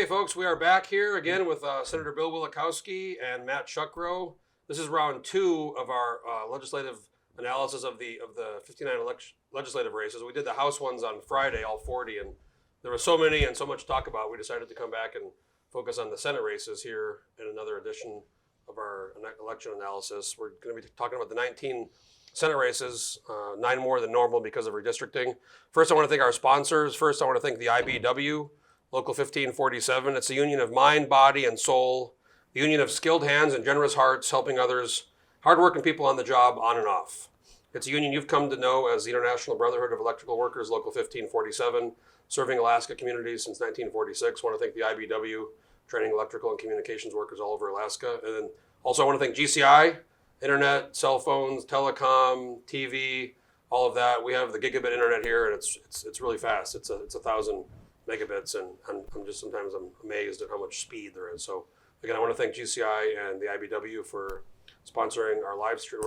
Okay, folks, we are back here again with Senator Bill Wielechowski and Matt Shuckerow. This is round 2 of our legislative analysis of the 59 legislative races. We did the House ones on Friday, all 40, and there were so many and so much to talk about. We decided to come back and focus on the Senate races here in another edition of our election analysis. We're going to be talking about the 19 Senate races, 9 more than normal because of redistricting. First, I want to thank our sponsors. First, I want to thank the IBW, Local 1547. It's a union of mind, body, and soul, the union of skilled hands and generous hearts, helping others, hardworking people on the job, on and off. It's a union you've come to know as the International Brotherhood of Electrical Workers, Local 1547, serving Alaska communities since 1946. I want to thank the IBW, training electrical and communications workers all over Alaska. And then also I want to thank GCI, internet, cell phones, telecom, TV, all of that. We have the gigabit internet here, and it's really fast. It's 1,000 megabits, and I'm just sometimes I'm amazed at how much speed there is. So again, I want to thank GCI and the IBW for sponsoring our live stream,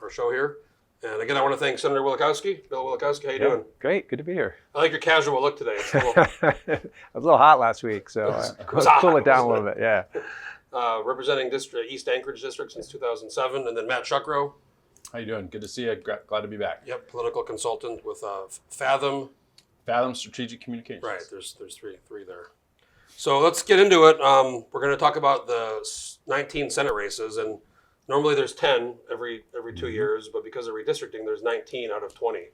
our show here. And again, I want to thank Senator Wielechowski. Bill Wielechowski, how you doing? Great, good to be here. I like your casual look today. It's a little, I was a little hot last week, so let's cool it down a little bit. Yeah. Representing East Anchorage District since 2007, and then Matt Shuckerow. How you doing? Good to see you. Glad to be back. Yep, political consultant with Fathom Strategic Communications. Right, there's three there. So let's get into it. We're going to talk about the 19 Senate races, and normally there's 10 every 2 years, but because of redistricting, there's 19 out of 20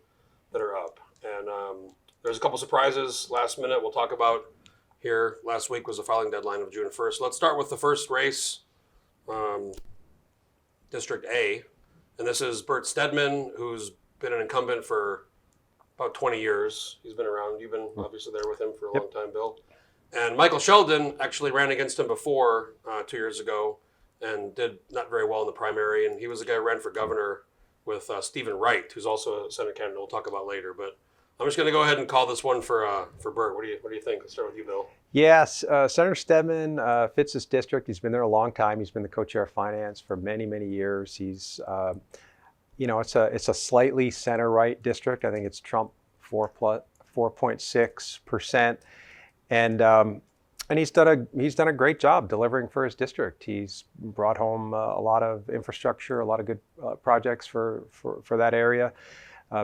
that are up. And there's a couple surprises last minute we'll talk about here. Last week was the filing deadline of June 1st. Let's start with the first race, District A, and this is Bert Stedman, who's been an incumbent for about 20 years. He's been around. You've been obviously there with him for a long time, Bill. And Michael Sheldon actually ran against him before 2 years ago and did not very well in the primary. And he was the guy who ran for governor with Stephen Wright, who's also a Senate candidate we'll talk about later. But I'm just going to go ahead and call this one for Bert. What do you think? Let's start with you, Bill. Yes, Senator Stedman fits this district. He's been there a long time. He's been the co-chair of finance for many, many years. He's it's a slightly center-right district. I think it's Trump 4.6%, and he's done a great job delivering for his district. He's brought home a lot of infrastructure, a lot of good projects for that area.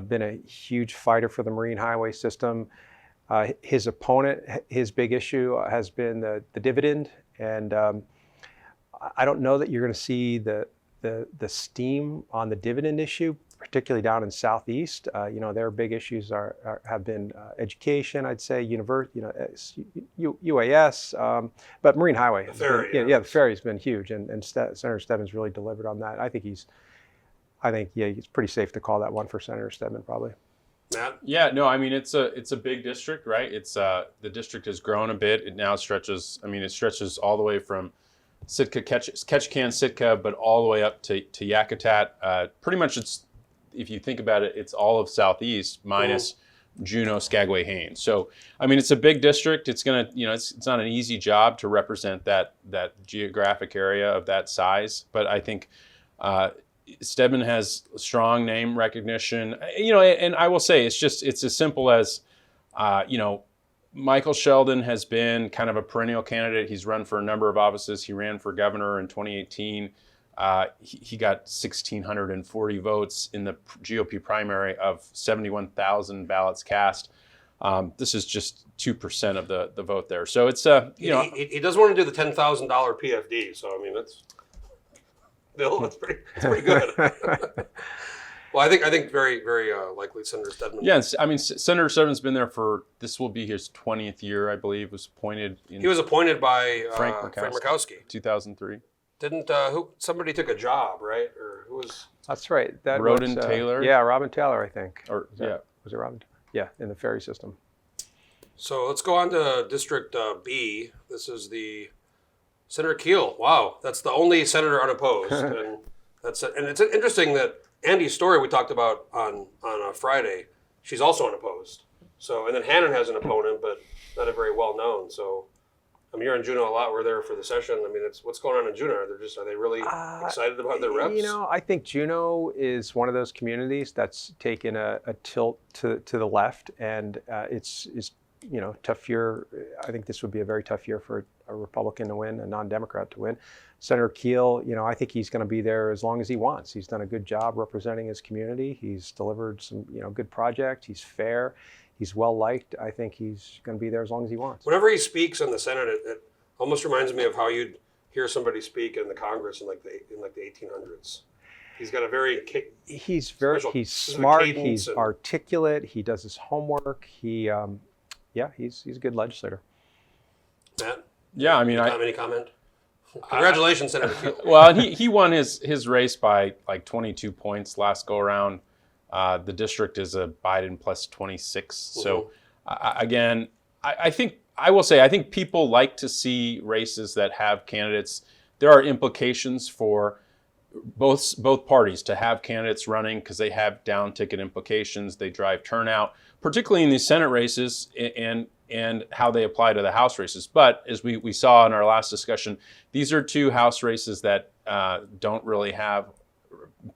Been a huge fighter for the Marine Highway system. His opponent, his big issue has been the dividend, and I don't know that you're going to see the steam on the dividend issue, particularly down in Southeast. Their big issues have been education, I'd say, UAS, but Marine Highway. The ferry. The ferry's been huge, and Senator Stedman's really delivered on that. I think it's pretty safe to call that one for Senator Stedman, probably. Matt? Yeah, no, I mean it's a big district, right? It's the district has grown a bit. It now stretches all the way from Sitka, Ketchikan, Sitka, but all the way up to Yakutat. Pretty much, if you think about it, it's all of Southeast minus Juneau, Skagway, Haines. So, I mean, it's a big district. It's gonna, it's not an easy job to represent that geographic area of that size. But I think Stedman has strong name recognition. And I will say it's as simple as, Michael Sheldon has been kind of a perennial candidate. He's run for a number of offices. He ran for governor in 2018. He got 1,640 votes in the GOP primary of 71,000 ballots cast. This is just 2% of the vote there. So it's he does want to do the $10,000 PFD. So I mean Bill, that's pretty good. Well, I think very, very likely Senator Stedman. Yes, I mean, Senator Stedman's been there this will be his 20th year, I believe, he was appointed by Frank Murkowski. 2003. Didn't, somebody took a job, right? Or who was? That's right. Roden Taylor? Yeah, Robin Taylor, I think. Was it Robin? Yeah, in the ferry system. So let's go on to District B. This is the Senator Keel. Wow, that's the only senator unopposed. And it's interesting that Andy Story we talked about on Friday, she's also unopposed. So, and then Hannon has an opponent, but not a very well known. So, I mean, you're in Juneau a lot. We're there for the session. I mean, what's going on in Juneau? Are they really excited about their reps? I think Juneau is one of those communities that's taken a tilt to the left, and it's tough year. I think this would be a very tough year for a Republican to win, a non-Democrat to win. Senator Keel, I think he's going to be there as long as he wants. He's done a good job representing his community. He's delivered some, good project. He's fair. He's well liked. I think he's going to be there as long as he wants. Whenever he speaks in the Senate, it almost reminds me of how you'd hear somebody speak in the Congress in the 1800s. He's got a very he's smart. He's articulate. He does his homework. He's a good legislator. Matt? Yeah, I mean, any comment? Congratulations, Senator Field. Well, he won his race by like 22 points last go around. The district is a Biden plus 26. So again, I think people like to see races that have candidates. There are implications for both parties to have candidates running because they have down ticket implications. They drive turnout, particularly in these Senate races and how they apply to the House races. But as we saw in our last discussion, these are two House races that don't really have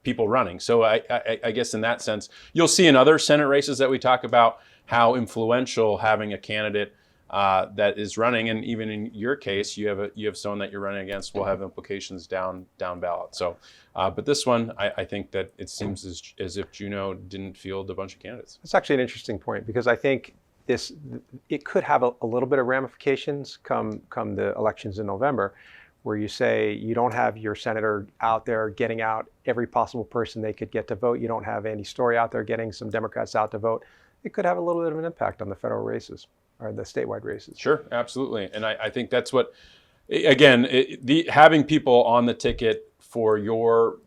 people running. So I guess in that sense, you'll see in other Senate races that we talk about how influential having a candidate that is running, and even in your case, you have someone that you're running against will have implications down ballot. So, but this one, I think that it seems as if Juneau didn't field a bunch of candidates. It's actually an interesting point because I think it could have a little bit of ramifications come the elections in November, where you say you don't have your senator out there getting out every possible person they could get to vote. You don't have Andy Story out there getting some Democrats out to vote. It could have a little bit of an impact on the federal races or the statewide races. Sure, absolutely. And I think that's what, again, having people on the ticket for your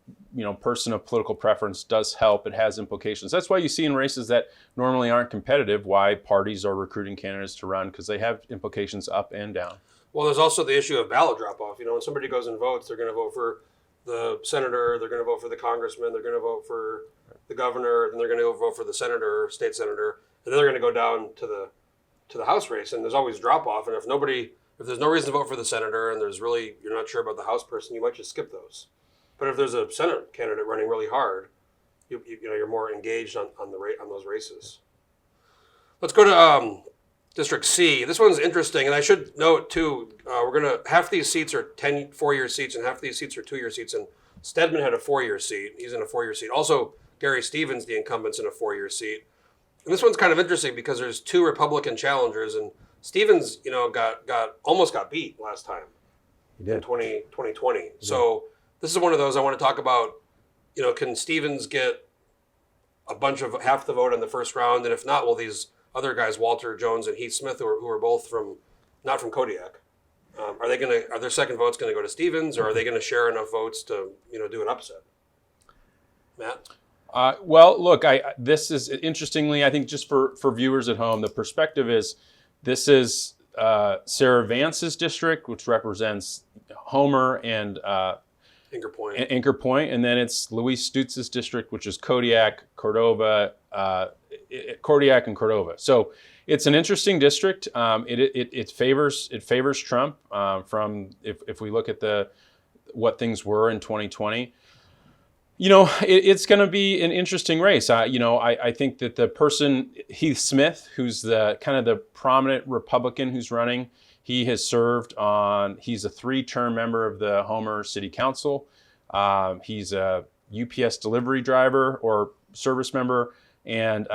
person of political preference does help. It has implications. That's why you see in races that normally aren't competitive, why parties are recruiting candidates to run, because they have implications up and down. Well, there's also the issue of ballot drop-off. When somebody goes and votes, they're going to vote for the senator, they're going to vote for the congressman, they're going to vote for the governor, then they're going to go vote for the senator, state senator, and then they're going to go down to the House race. And there's always drop-off. And if there's no reason to vote for the senator, and you're not sure about the House person, you might just skip those. But if there's a Senate candidate running really hard, you're more engaged on those races. Let's go to District C. This one's interesting, and I should note too. Half these seats are 10 4-year seats, and half these seats are 2-year seats. And Stedman had a 4-year seat. He's in a 4-year seat. Also, Gary Stevens, the incumbent's in a 4-year seat. And this one's kind of interesting because there's 2 Republican challengers, and Stevens, almost got beat last time in 2020. So this is one of those I want to talk about. Can Stevens get a bunch of half the vote in the first round? And if not, will these other guys, Walter Jones and Heath Smith, who are both not from Kodiak, are their second votes going to go to Stevens, or are they going to share enough votes to do an upset? Matt? Well, look, this is interestingly, I think just for viewers at home, the perspective is this is Sarah Vance's district, which represents Homer and Anchor Point, and then it's Luis Stutz's district, which is Kodiak, Cordova, Kodiak and Cordova. So it's an interesting district. It favors Trump from if we look at what things were in 2020. It's going to be an interesting race. I think that the person, Heath Smith, who's the kind of the prominent Republican who's running, he has served he's a 3-term member of the Homer City Council. He's a UPS delivery driver or service member. And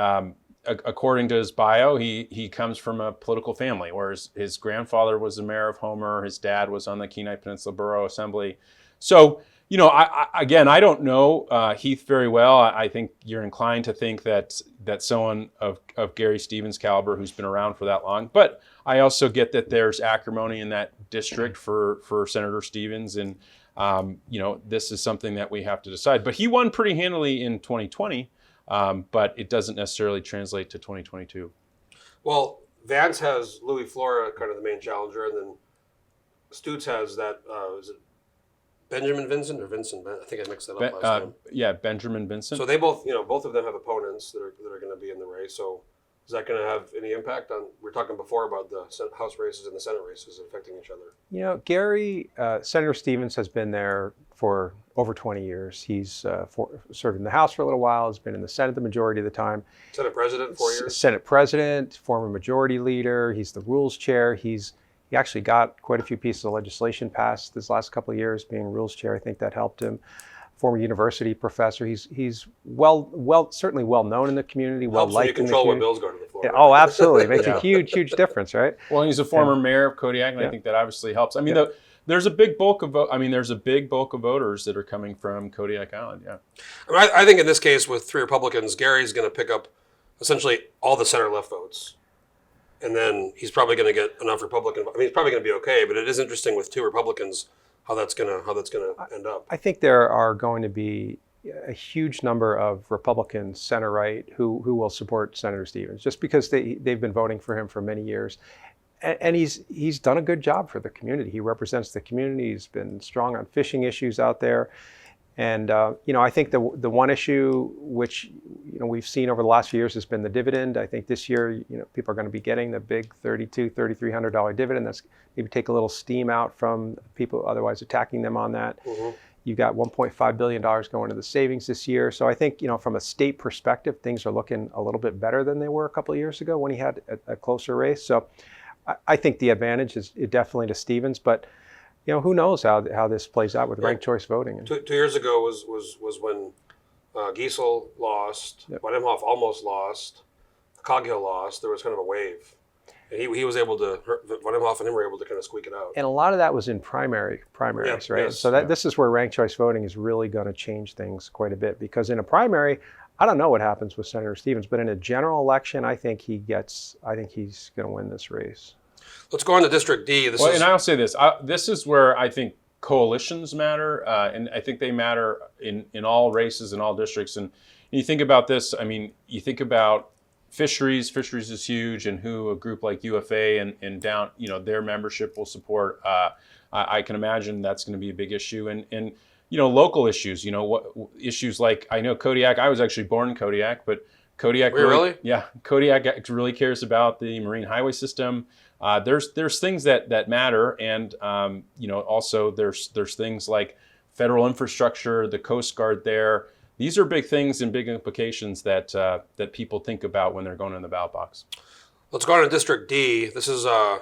according to his bio, he comes from a political family, where his grandfather was the mayor of Homer. His dad was on the Kenai Peninsula Borough Assembly. So, I don't know Heath very well. I think you're inclined to think that someone of Gary Stevens' caliber who's been around for that long. But I also get that there's acrimony in that district for Senator Stevens. And, this is something that we have to decide. But he won pretty handily in 2020, but it doesn't necessarily translate to 2022. Well, Vance has Louis Flora, kind of the main challenger, and then Stutz has that, is it Benjamin Vincent or Vincent? I think I mixed that up last time. Yeah, Benjamin Vincent. So they both of them have opponents that are going to be in the race. So is that going to have any impact on? We were talking before about the House races and the Senate races affecting each other. Gary, Senator Stevens has been there for over 20 years. He's served in the House for a little while, has been in the Senate the majority of the time. Senate President, 4 years? Senate President, former Majority Leader. He's the Rules Chair. He actually got quite a few pieces of legislation passed this last couple of years being Rules Chair. I think that helped him. Former university professor. He's certainly well known in the community, well Helps when you liked in the control when community. bills go to the floor. Yeah, oh, absolutely. It makes Yeah. a huge difference, right? Well, he's a former mayor of Kodiak, and I think that obviously helps. I mean, there's a big bulk of there's a big bulk of voters that are coming from Kodiak Island. Yeah. I mean, I think in this case with 3 Republicans, Gary's going to pick up essentially all the center left votes. And then he's probably going to get enough Republican. I mean, he's probably going to be okay, but it is interesting with 2 Republicans how that's going to end up. I think there are going to be a huge number of Republican center right who will support Senator Stevens just because they've been voting for him for many years. And he's done a good job for the community. He represents the community. He's been strong on fishing issues out there. And, I think the one issue which, we've seen over the last few years has been the dividend. I think this year, people are going to be getting the big $3,300 dividend. That's maybe take a little steam out from people otherwise attacking them on that. Mm-hmm. You've got $1.5 billion going to the savings this year. So I think, from a state perspective, things are looking a little bit better than they were a couple of years ago when he had a closer race. So I think the advantage is definitely to Stevens, but who knows how this plays out with ranked choice voting. 2 years ago was when Giesel lost, Yep. Van Imhoff almost lost, Coghill lost. There was kind of a wave, and he was able to. Van Imhoff and him were able to kind of squeak it out. And a lot of that was in primaries, Yeah, right? yes, So this is where ranked choice voting is really going to change things quite a bit, because in a primary, I don't know what happens with Senator Stevens, but in a general election, I think he's going to win this race. Let's go on to District D. And I'll say this. This is where I think coalitions matter, and I think they matter in all races in all districts. And you think about this, I mean, you think about fisheries. Fisheries is huge, and who a group like UFA and down, their membership will support. I can imagine that's going to be a big issue. And local issues, what issues like, I know Kodiak, I was actually born in Kodiak, but Kodiak really? Yeah, Kodiak really cares about the marine highway system. There's things that matter, and also there's things like federal infrastructure, the Coast Guard there. These are big things and big implications that people think about when they're going in the ballot box. Let's go on to District D. This is going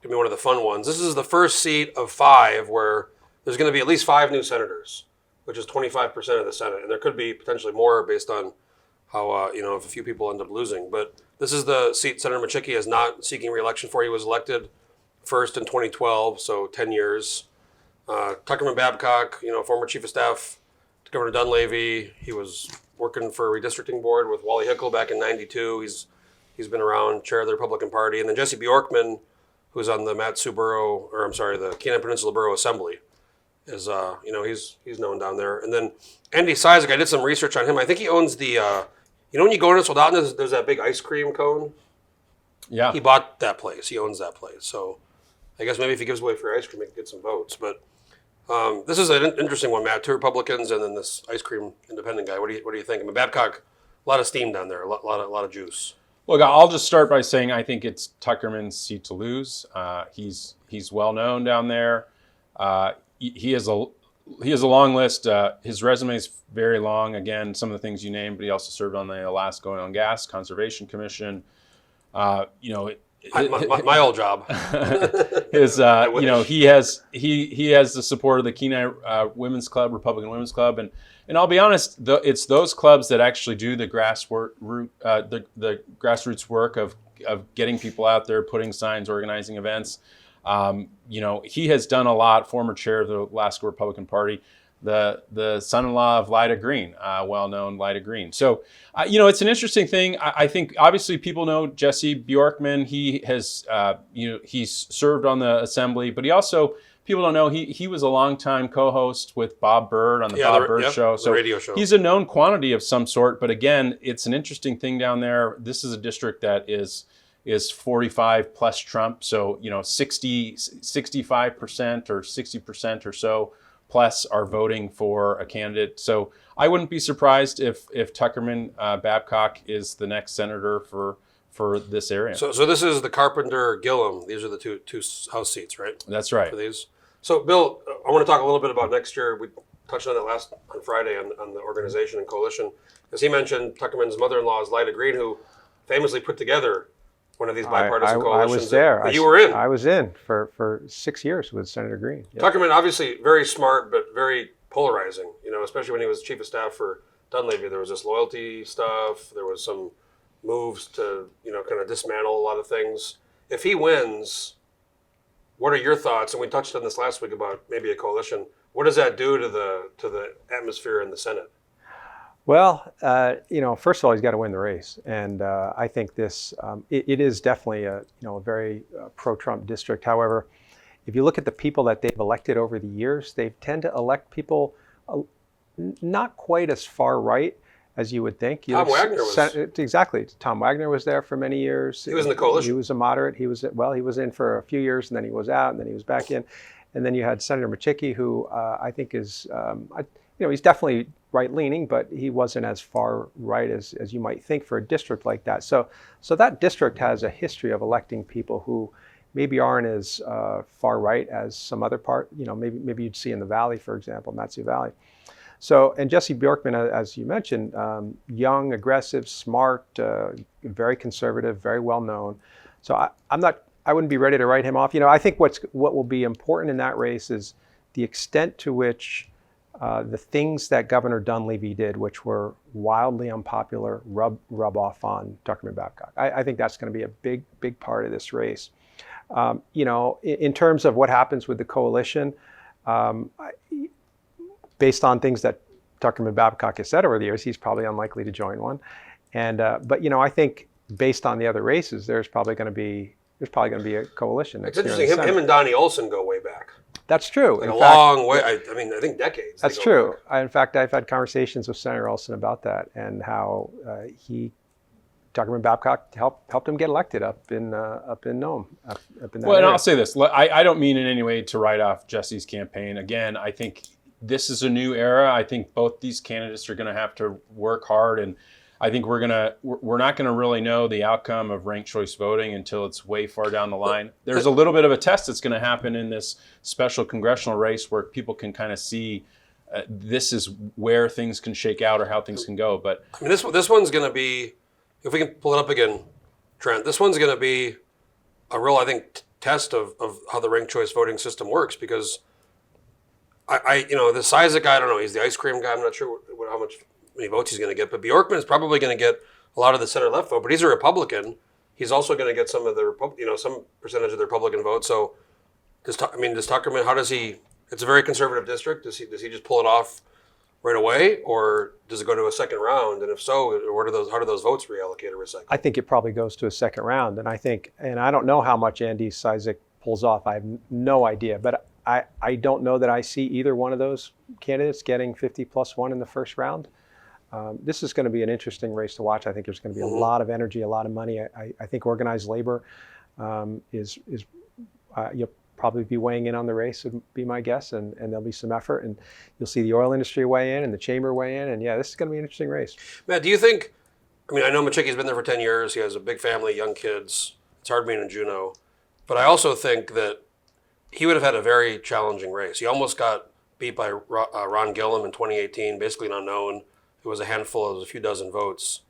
to be one of the fun ones. This is the first seat of 5 where there's going to be at least 5 new senators, which is 25% of the Senate, and there could be potentially more based on how if a few people end up losing. But this is the seat Senator Machicki is not seeking re-election for. He was elected first in 2012, so 10 years. Tuckerman Babcock, former chief of staff to Governor Dunleavy. He was working for a redistricting board with Wally Hickel back in '92. He's been around, chair of the Republican Party. And then Jesse Bjorkman, who's on the the Kenai Peninsula Borough Assembly, is he's known down there. And then Andy Cizik, I did some research on him. I think he owns the when you go into Soldotna, there's that big ice cream cone. Yeah. He bought that place. He owns that place. So I guess maybe if he gives away free ice cream, he can get some votes. But this is an interesting one, Matt. 2 Republicans and then this ice cream independent guy. What do you think? I mean, Babcock, a lot of steam down there, a lot of juice. Look, I'll just start by saying I think it's Tuckerman's seat to lose. He's well known down there. He has a long list. His resume is very long. Again, some of the things you named, but he also served on the Alaska Oil and Gas Conservation Commission. My old job. His, he has the support of the Kenai Women's Club, Republican Women's Club, and I'll be honest, it's those clubs that actually do the the grassroots work of getting people out there, putting signs, organizing events. He has done a lot. Former chair of the Alaska Republican Party, the son-in-law of Lyda Green, well-known Lyda Green. So, it's an interesting thing. I think obviously people know Jesse Bjorkman. He has, he's served on the assembly, but he also, people don't know, he was a longtime co-host with Bob Byrd on the Bob Byrd show. So the radio show. He's a known quantity of some sort, but again, it's an interesting thing down there. This is a district that is 45 plus Trump. So, 65% or 60% or so plus are voting for a candidate. So I wouldn't be surprised if Tuckerman Babcock is the next senator for this area. So this is the Carpenter Gillum. These are the two House seats, right? That's right. For these. So, Bill, I want to talk a little bit about next year. We touched on it on Friday on the organization and coalition. As he mentioned, Tuckerman's mother-in-law is Lyda Green, who famously put together one of these bipartisan coalitions. I was there. That you were in. I was in for 6 years with Senator Green. Yep. Tuckerman, obviously very smart, but very polarizing, especially when he was chief of staff for Dunleavy. There was this loyalty stuff. There was some moves to, kind of dismantle a lot of things. If he wins, what are your thoughts? And we touched on this last week about maybe a coalition. What does that do to the atmosphere in the Senate? Well, first of all, he's got to win the race, and I think this it is definitely a very pro-Trump district. However, if you look at the people that they've elected over the years, they tend to elect people not quite as far right as you would think. Tom Wagner was exactly. Tom Wagner was there for many years. He was in the coalition. He was a moderate. He was in for a few years, and then he was out, and then he was back in, and then you had Senator Maczicki, who I think is he's definitely right-leaning, but he wasn't as far right as you might think for a district like that. So that district has a history of electing people who maybe aren't as far right as some other part. Maybe you'd see in the Valley, for example, Matsu Valley. So, and Jesse Bjorkman, as you mentioned, young, aggressive, smart, very conservative, very well known. So I wouldn't be ready to write him off. I think what will be important in that race is the extent to which the things that Governor Dunleavy did, which were wildly unpopular, rub off on Tuckerman Babcock. I think that's going to be a big part of this race. In terms of what happens with the coalition, based on things that Tuckerman Babcock has said over the years, he's probably unlikely to join one. But I think based on the other races, there's probably going to be a coalition next year. It's interesting. Him and Donnie Olson go way back. That's true. Like long way. I think decades. That's true. In fact, I've had conversations with Senator Olson about that and how Tuckerman Babcock helped him get elected up in Nome. Up in that well, and area. I'll say this: I don't mean in any way to write off Jesse's campaign. Again, I think this is a new era. I think both these candidates are going to have to work hard, and I think we're not going to really know the outcome of ranked choice voting until it's way far down the line. There's a little bit of a test that's going to happen in this special congressional race where people can kind of see this is where things can shake out or how things can go. But this one's going to be, if we can pull it up again, Trent, this one's going to be a real, I think, test of how the ranked choice voting system works, because the Cizik guy, I don't know, he's the ice cream guy. I'm not sure how many votes he's going to get, but Bjorkman is probably going to get a lot of the center left vote, but he's a Republican. He's also going to get some of the some percentage of the Republican vote. So does Tuckerman, how does he, it's a very conservative district. Does he just pull it off right away, or does it go to a second round? And if so, how do those votes reallocate or recycle? I think it probably goes to a second round. And I don't know how much Andy Cizik pulls off. I have no idea, but I don't know that I see either one of those candidates getting 50+1 in the first round. This is going to be an interesting race to watch. I think there's going to be a lot of energy, a lot of money. I think organized labor you'll probably be weighing in on the race, would be my guess, and there'll be some effort, and you'll see the oil industry weigh in and the chamber weigh in, and this is going to be an interesting race. Matt, do you think, I know Maczicki's been there for 10 years. He has a big family, young kids. It's hard being in Juneau. But I also think that he would have had a very challenging race. He almost got beat by Ron Gillum in 2018, basically an unknown. It was a handful, it was a few dozen votes.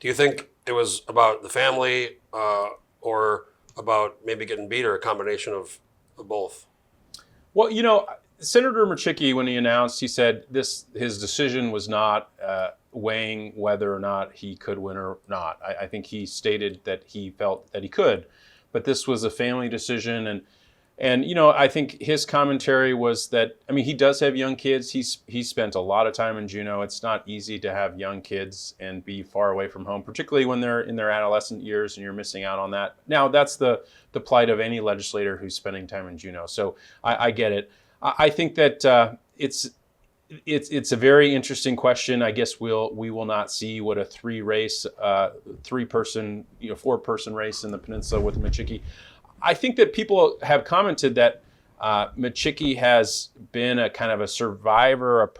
Do you think it was about the family or about maybe getting beat, or a combination of both? Well, Senator Maczicki, when he announced, he said his decision was not weighing whether or not he could win or not. I think he stated that he felt that he could, but this was a family decision, and I think his commentary was that, he does have young kids. He's spent a lot of time in Juneau. It's not easy to have young kids and be far away from home, particularly when they're in their adolescent years and you're missing out on that. Now, that's the plight of any legislator who's spending time in Juneau. So I get it. I think that it's a very interesting question. I guess we will not see what a 4-person race in the peninsula with Maczicki. I think that people have commented that Maczicki has been a kind of a survivor,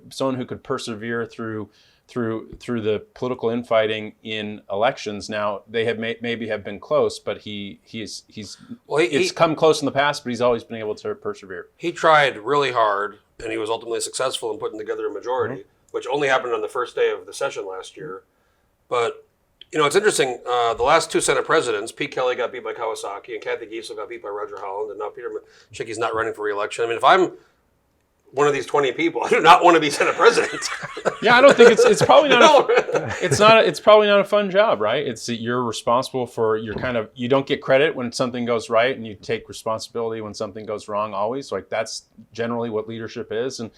someone who could persevere through through the political infighting in elections. Now they have maybe have been close, but it's come close in the past, but he's always been able to persevere. He tried really hard, and he was ultimately successful in putting together a majority, which only happened on the first day of the session last year. But it's interesting. The last two Senate presidents, Pete Kelly got beat by Kawasaki, and Kathy Giessel got beat by Roger Holland, and now Peter Machicki's not running for re-election. I mean, if I'm one of these 20 people, I do not want to be Senate president. Yeah, I don't think it's probably not. It's probably not a fun job, right? You're responsible for you don't get credit when something goes right, and you take responsibility when something goes wrong. Always, like that's generally what leadership is, and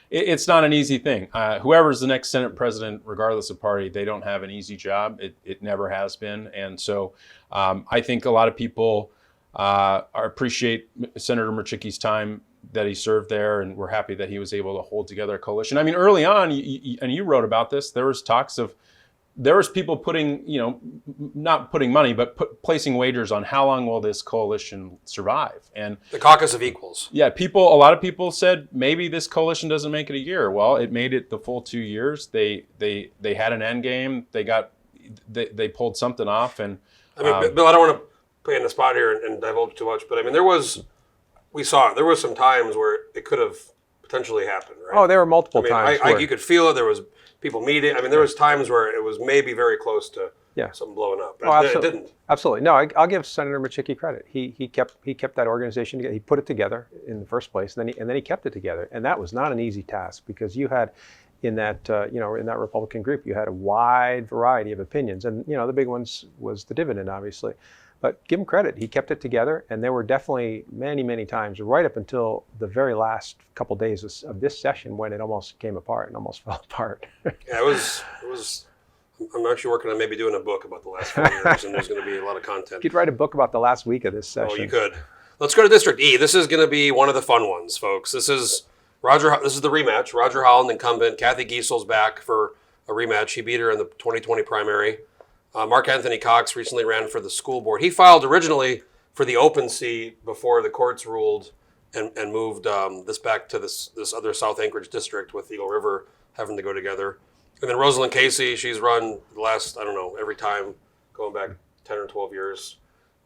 it's not an easy thing. Whoever's the next Senate president, regardless of party, they don't have an easy job. It never has been, and so I think a lot of people appreciate Senator Machicki's time that he served there, and we're happy that he was able to hold together a coalition. I mean, early on, and you wrote about this, there was people putting, not putting money, but placing wagers on how long will this coalition survive. And the caucus of equals. Yeah, a lot of people said maybe this coalition doesn't make it a year. Well, it made it the full 2 years. They had an end game. They pulled something off. And I mean, Bill, I don't want to put you in the spot here and divulge too much, but I mean, there was some times where it could have potentially happened, right? Oh, there were multiple times. You could feel it. There was people meeting. I mean, there was times where it was maybe very close to something blowing up. But it didn't. Absolutely. No, I'll give Senator Machicki credit. He kept that organization together. He put it together in the first place, and then he kept it together. And that was not an easy task, because you had in that in that Republican group, you had a wide variety of opinions, and the big ones was the dividend, obviously. But give him credit. He kept it together, and there were definitely many, many times, right up until the very last couple days of this session, when it almost came apart and almost fell apart. Yeah, it was. I'm actually working on maybe doing a book about the last 4 years, and there's going to be a lot of content. You could write a book about the last week of this session. Oh, you could. Let's go to District E. This is going to be one of the fun ones, folks. This is the rematch. Roger Holland, incumbent. Kathy Giessel's back for a rematch. He beat her in the 2020 primary. Mark Anthony Cox recently ran for the school board. He filed originally for the open seat before the courts ruled and moved this back to this other South Anchorage district, with Eagle River having to go together. And then Rosalind Casey, she's run the last, every time going back 10 or 12 years.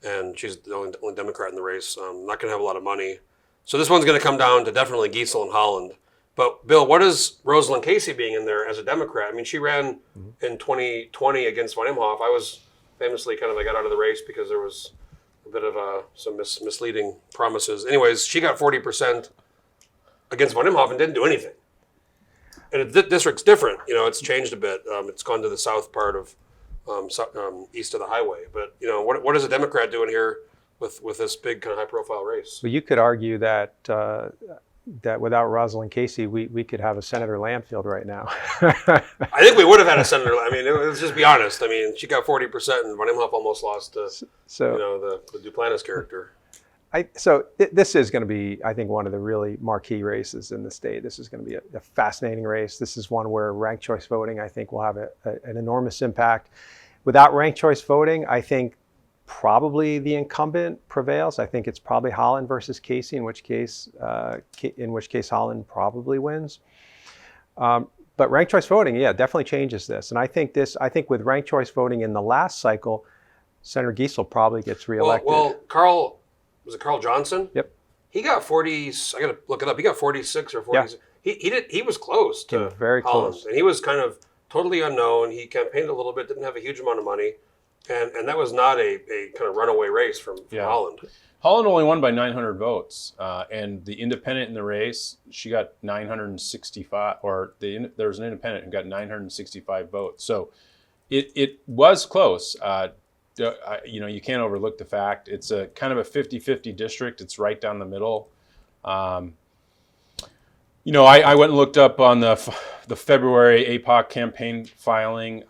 And she's the only Democrat in the race. Not going to have a lot of money. So this one's going to come down to definitely Giessel and Holland. But Bill, what is Rosalind Casey being in there as a Democrat? I mean, she ran in 2020 against Von Imhoff. I was famously I got out of the race because there was a bit of some misleading promises. Anyways, she got 40% against Von Imhoff and didn't do anything. And the district's different. It's changed a bit. It's gone to the south part of east of the highway. But what is a Democrat doing here with this big kind of high-profile race? Well, you could argue that without Rosalind Casey, we could have a Senator Landfield right now. I think we would have had a Senator. I mean, let's just be honest. I mean, she got 40%, and Von Imhoff almost lost to the Duplantis character. This is going to be, I think, one of the really marquee races in the state. This is going to be a fascinating race. This is one where ranked choice voting, I think, will have an enormous impact. Without ranked choice voting, I think probably the incumbent prevails. I think it's probably Holland versus Casey, in which case Holland probably wins. But ranked choice voting, definitely changes this. And I think with ranked choice voting in the last cycle, Senator Giessel probably gets reelected. Well, was it Carl Johnson? Yep. He got 40. I got to look it up. He got 46 or 46. Yeah. He was close to very Holland, close, and he was kind of totally unknown. He campaigned a little bit, didn't have a huge amount of money, and that was not a kind of runaway race from Holland. Holland only won by 900 votes, and the independent in the race, she got 965, there was an independent who got 965 votes. So it was close. You can't overlook the fact it's a kind of a 50-50 district. It's right down the middle. I went and looked up on the February APOC campaign filing.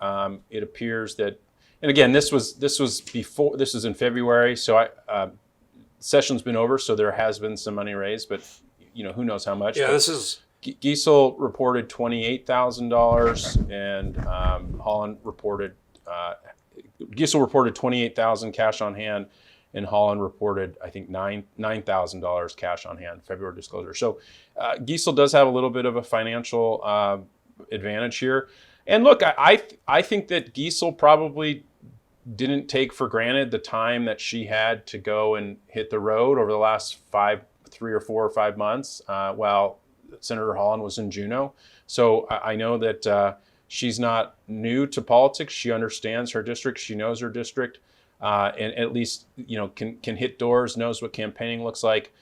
It appears that, and again, this was in February, so session's been over, so there has been some money raised, but who knows how much. Yeah, this is. Giessel reported $28,000, and Holland reported. Giessel reported $28,000 cash on hand, and Holland reported, I think, $9,000 cash on hand, February disclosure. So Giessel does have a little bit of a financial advantage here. And look, I think that Giesel probably didn't take for granted the time that she had to go and hit the road over the last 3 or 4 or 5 months while Senator Holland was in Juneau. So I know that she's not new to politics. She understands her district. She knows her district, and at least can hit doors, knows what campaigning looks like.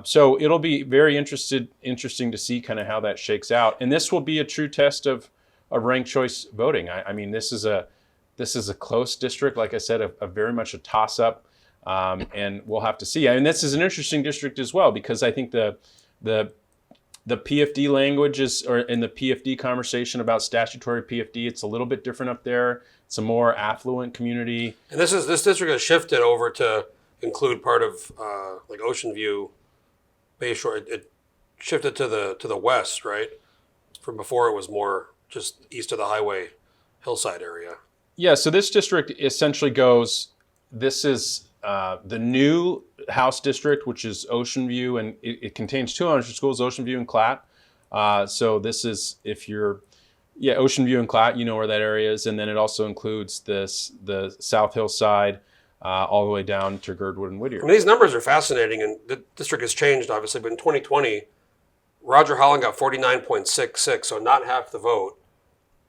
So it'll be very interesting to see kind of how that shakes out. And this will be a true test of ranked choice voting. I mean, this is a close district, like I said, a very much a toss-up, and we'll have to see. I mean, this is an interesting district as well because I think the PFD language or in the PFD conversation about statutory PFD, it's a little bit different up there. It's a more affluent community. And this district has shifted over to include part of like Ocean View, Bayshore. It shifted to the west, right? From before it was more just east of the highway, hillside area. Yeah, so this district essentially goes, this is the new House district, which is Ocean View, and it contains 200 schools, Ocean View and Clatt. So this is, Ocean View and Clatt, you know where that area is, and then it also includes the South Hillside all the way down to Girdwood and Whittier. I mean, these numbers are fascinating, and the district has changed, obviously, but in 2020, Roger Holland got 49.66, so not half the vote.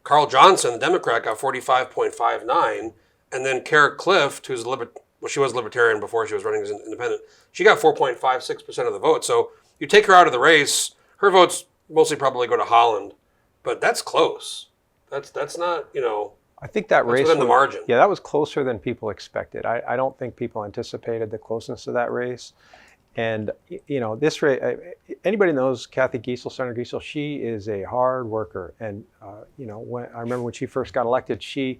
Carl Johnson, the Democrat, got 45.59, and then Kara Clift, who's she was Libertarian before she was running as an independent, she got 4.56% of the vote. So you take her out of the race, her votes mostly probably go to Holland, but that's close. That's not, I think that race within the margin. Yeah, that was closer than people expected. I don't think people anticipated the closeness of that race. And, this race, anybody knows Kathy Giesel, Senator Giesel, she is a hard worker. And, I remember when she first got elected, she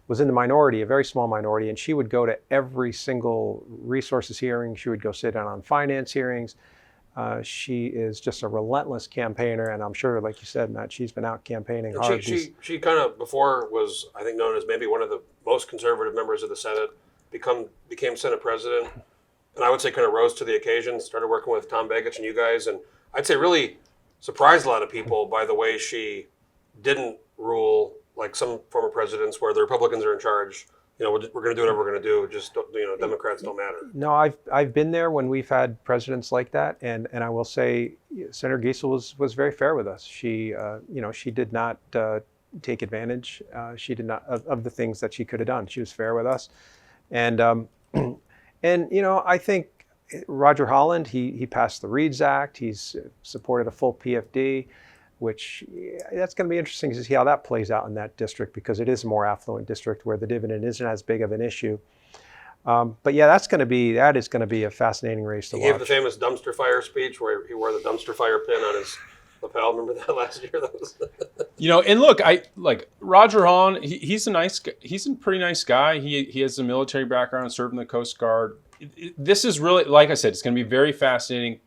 was in the minority, a very small minority, and she would go to every single resources hearing. She would go sit down on finance hearings. She is just a relentless campaigner, and I'm sure, like you said, Matt, she's been out campaigning hard. She kind of before was, I think, known as maybe one of the most conservative members of the Senate, became Senate president, and I would say kind of rose to the occasion, started working with Tom Begich and you guys, and I'd say really surprised a lot of people by the way she didn't rule like some former presidents where the Republicans are in charge. We're going to do whatever we're going to do. Just Democrats don't matter. No, I've been there when we've had presidents like that, and I will say Senator Giesel was very fair with us. She she did not take advantage. She did not of the things that she could have done. She was fair with us, and I think Roger Holland he passed the Reads Act. He's supported a full PFD. Which that's going to be interesting to see how that plays out in that district because it is a more affluent district where the dividend isn't as big of an issue. But yeah, that is going to be a fascinating race to watch. He gave the famous dumpster fire speech where he wore the dumpster fire pin on his lapel. Remember that last year? That was and look, I like Roger Holland. He's a nice. He's a pretty nice guy. He has a military background, served in the Coast Guard. This is really, like I said, it's going to be very fascinating.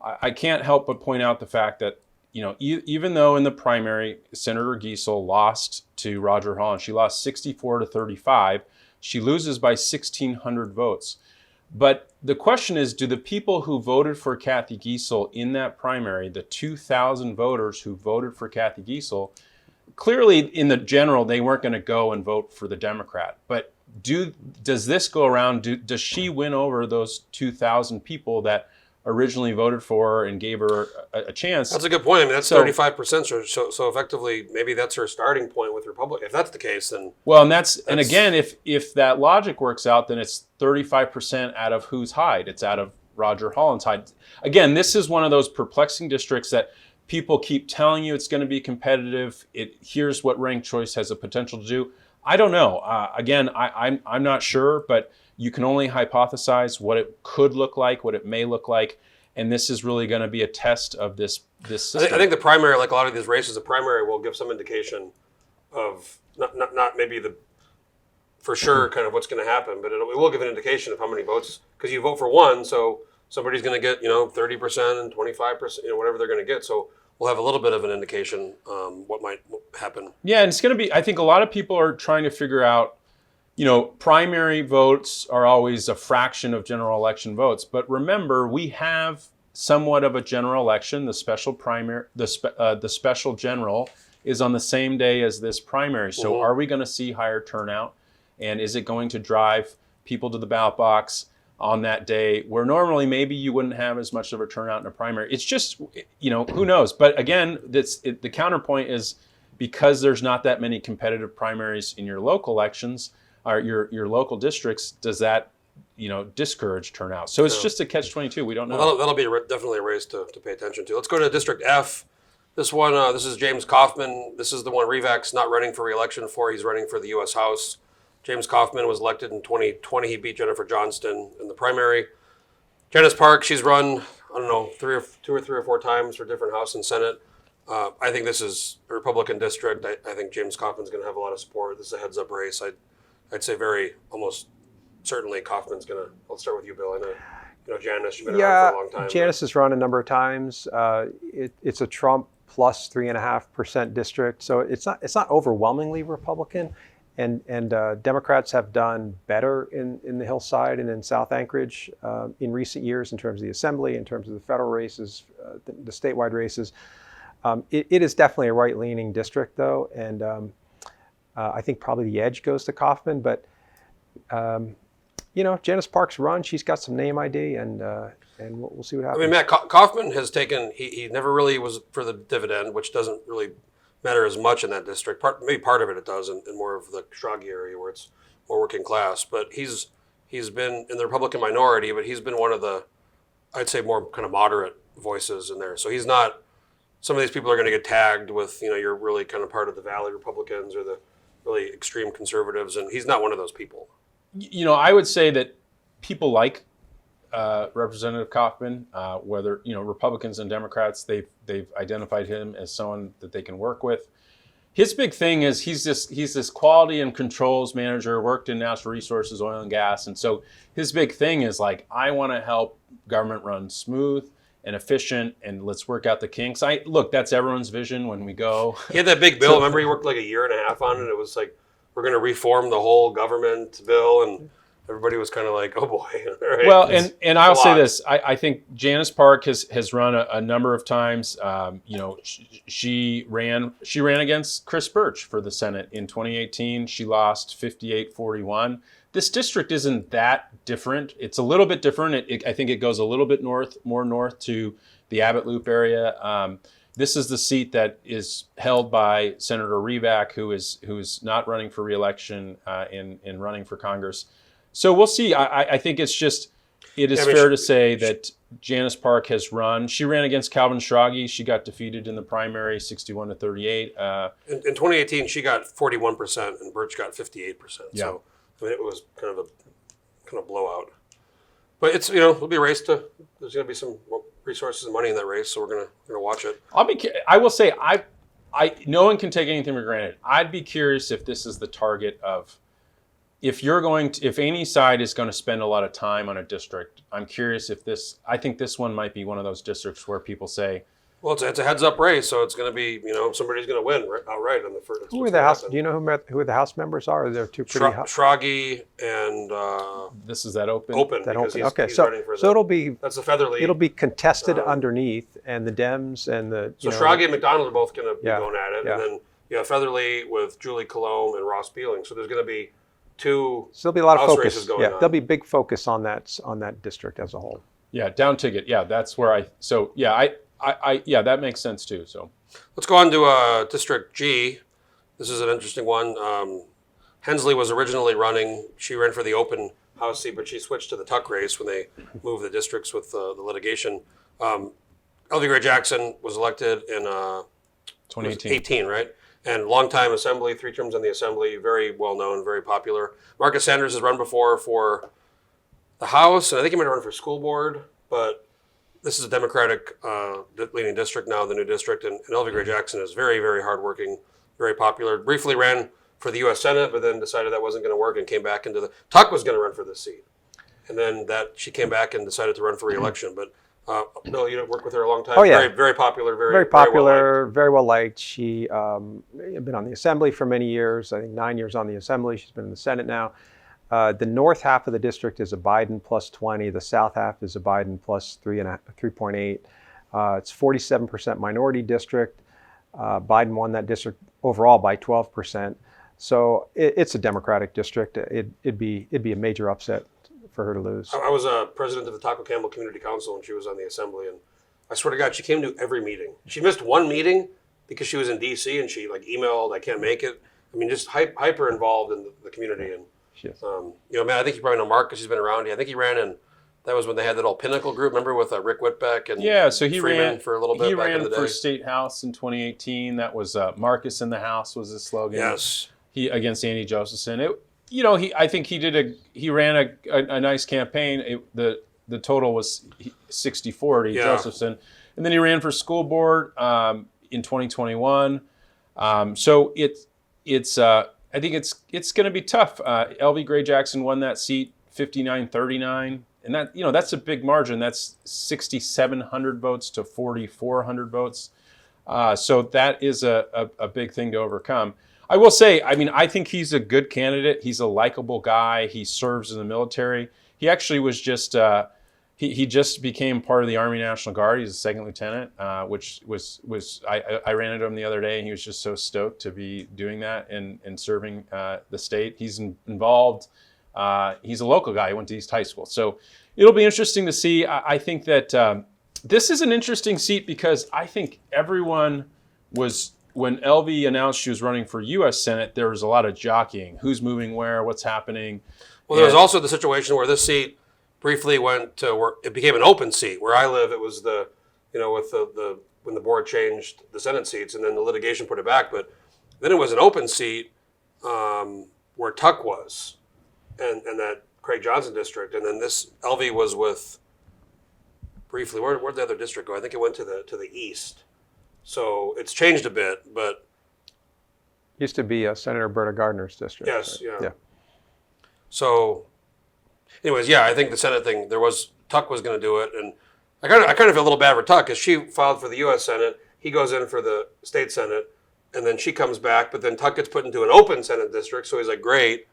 I can't help but point out the fact that. Even though in the primary, Senator Giesel lost to Roger Holland, she lost 64-35. She loses by 1,600 votes. But the question is, do the people who voted for Kathy Giesel in that primary, the 2,000 voters who voted for Kathy Giesel, clearly in the general, they weren't going to go and vote for the Democrat. But does this go around? Does she win over those 2,000 people that originally voted for her and gave her a chance? That's a good point. I mean, that's 35%. So effectively, maybe that's her starting point with Republicans. If that's the case, then and again, if that logic works out, then it's 35% out of whose hide? It's out of Roger Holland's hide. Again, this is one of those perplexing districts that people keep telling you it's going to be competitive. Here's what ranked choice has a potential to do. I don't know. Again, I'm not sure, but you can only hypothesize what it could look like, what it may look like, and this is really going to be a test of this system. I think the primary, like a lot of these races, the primary will give some indication of not maybe the for sure kind of what's going to happen, but it will give an indication of how many votes, because you vote for one, so somebody's going to get 30% and 25%, whatever they're going to get. So we'll have a little bit of an indication what might happen. Yeah, and it's going to be. I think a lot of people are trying to figure out. Primary votes are always a fraction of general election votes. But remember, we have somewhat of a general election. The special primary, the special general is on the same day as this primary. So Mhm. are we going to see higher turnout? And is it going to drive people to the ballot box on that day where normally maybe you wouldn't have as much of a turnout in a primary? It's just, who knows? But again, the counterpoint is because there's not that many competitive primaries in your local elections or your local districts, does that discourage turnout? So it's just a catch-22. We don't know. Well, that'll be definitely a race to pay attention to. Let's go to District F. This one, this is James Kaufman. This is the one Revac's not running for re-election for. He's running for the U.S. House. James Kaufman was elected in 2020. He beat Jennifer Johnston in the primary. Janice Park, she's run, I don't know, two or three or four times for different House and Senate. I think this is a Republican district. I think James Kaufman's going to have a lot of support. This is a heads-up race. I'd say almost certainly Kaufman's going to. Let's start with you, Bill. I know, Janice, you've been around for a long time. Janice has run a number of times. It's a Trump plus 3.5% district, so it's not overwhelmingly Republican. And Democrats have done better in the Hillside and in South Anchorage in recent years in terms of the Assembly, in terms of the federal races, the statewide races. It is definitely a right-leaning district, though, and I think probably the edge goes to Kaufman. But Janice Park's run; she's got some name ID, and we'll see what happens. I mean, Matt Kaufman has taken. He never really was for the dividend, which doesn't really matter as much in that district. Maybe part of it does, in more of the Shroggy area where it's more working class. But he's been in the Republican minority, but he's been one of the, I'd say, more kind of moderate voices in there. So he's not. Some of these people are going to get tagged with, you're really kind of part of the Valley Republicans or the really extreme conservatives, and he's not one of those people. I would say that people like Representative Kaufman, whether Republicans and Democrats, they've identified him as someone that they can work with. His big thing is he's this quality and controls manager, worked in natural resources, oil and gas, and so his big thing is like, I want to help government run smooth and efficient, and let's work out the kinks. Look, that's everyone's vision when we go. He had that big bill. Remember, he worked like a year and a half on it. It was like, we're going to reform the whole government bill, and everybody was kind of like, oh boy. Right? Well, and I'll say this: I think Janice Park has run a number of times. She ran against Chris Birch for the Senate in 2018. She lost 58-41. This district isn't that different. It's a little bit different. I think it goes a little bit more north to the Abbott Loop area. This is the seat that is held by Senator Revac, who is not running for re-election and running for Congress. So we'll see. I think it is fair to say that Janice Park has run. She ran against Calvin Shroggy. She got defeated in the primary, 61-38. In 2018, she got 41%, and Birch got 58%. Yeah. So I mean, it was kind of blowout. But it's it'll be a race to. There's going to be some resources and money in that race, so we're gonna watch it. I will say no one can take anything for granted. I'd be curious if this is the target of. If any side is going to spend a lot of time on a district, I'm curious I think this one might be one of those districts where people say, well, it's a heads-up race, so it's going to be, somebody's going to win outright on the first. Who are the House? Do you know who the House members are? Are there two pretty Shroggy and this is that open. Okay, so it'll be that's the Featherly. It'll be contested underneath, and the Dems and the Shroggy and McDonald are both going to be going at it, yeah. And then you have Featherly with Julie Colomb and Ross Beeling. So there's going to be two. So there'll be a lot of House focus. races going on. There'll be big focus on that district as a whole. Yeah, down ticket. Yeah, that's where that makes sense too. So let's go on to District G. This is an interesting one. Hensley was originally running. She ran for the open House seat, but she switched to the tuck race when they moved the districts with the litigation. Elvie Gray Jackson was elected in 2018, right? And longtime Assembly, 3 terms in the Assembly, very well known, very popular. Marcus Sanders has run before for the House, and I think he might have run for school board, but this is a Democratic leading district now, the new district, and Elvie Gray Jackson is very, very hardworking, very popular. Briefly ran for the U.S. Senate, but then decided that wasn't going to work and came back into Tuck was going to run for this seat. And then she came back and decided to run for re-election. But Bill, you worked with her a long time. Oh, yeah. Very, very popular, very popular, very well liked. She had been on the Assembly for many years. I think 9 years on the Assembly. She's been in the Senate now. The north half of the district is a Biden plus 20. The south half is a Biden plus 3.8. It's 47% minority district. Biden won that district overall by 12%. So it's a Democratic district. It'd be a major upset for her to lose. I was president of the Taco Campbell Community Council, and she was on the assembly. And I swear to God, she came to every meeting. She missed one meeting because she was in D.C. and she emailed, "I can't make it." I mean, just hyper involved in the community. And Yes. man, I think you probably know Mark because he's been around. I think he ran in. That was when they had that old Pinnacle group. Remember with Rick Whitbeck and so he Freeman ran for a little bit. He back ran in the for day. state house in 2018. That was Marcus in the House was his slogan. Yes. He against Andy Josephson. I think he ran a nice campaign. The total was 60-40 Josephson, and then he ran for school board in 2021. So it's I think it's going to be tough. LV Gray Jackson won that seat 59-39, and that's a big margin. That's 6,700 votes to 4,400 votes. So that is a big thing to overcome. I will say, I think he's a good candidate. He's a likable guy. He serves in the military. He actually was just he just became part of the Army National Guard. He's a second lieutenant, which was I ran into him the other day, and he was just so stoked to be doing that and serving the state. He's involved. He's a local guy. He went to East High School, so it'll be interesting to see. I think that this is an interesting seat because I think everyone was. When LV announced she was running for U.S. Senate, there was a lot of jockeying. Who's moving where? What's happening? Well, there was also the situation where this seat briefly went to where it became an open seat. Where I live, it was with the when the board changed the Senate seats and then the litigation put it back. But then it was an open seat where Tuck was, and that Craig Johnson district, and then this LV was with briefly. Where'd the other district go? I think it went to the east. So it's changed a bit, but Used to be Senator Berta Gardner's district. yes, right? yeah. So, anyways, I think the Senate thing. Tuck was going to do it, and I kind of feel a little bad for Tuck because she filed for the U.S. Senate. He goes in for the state Senate, and then she comes back. But then Tuck gets put into an open Senate district, so he's like, great.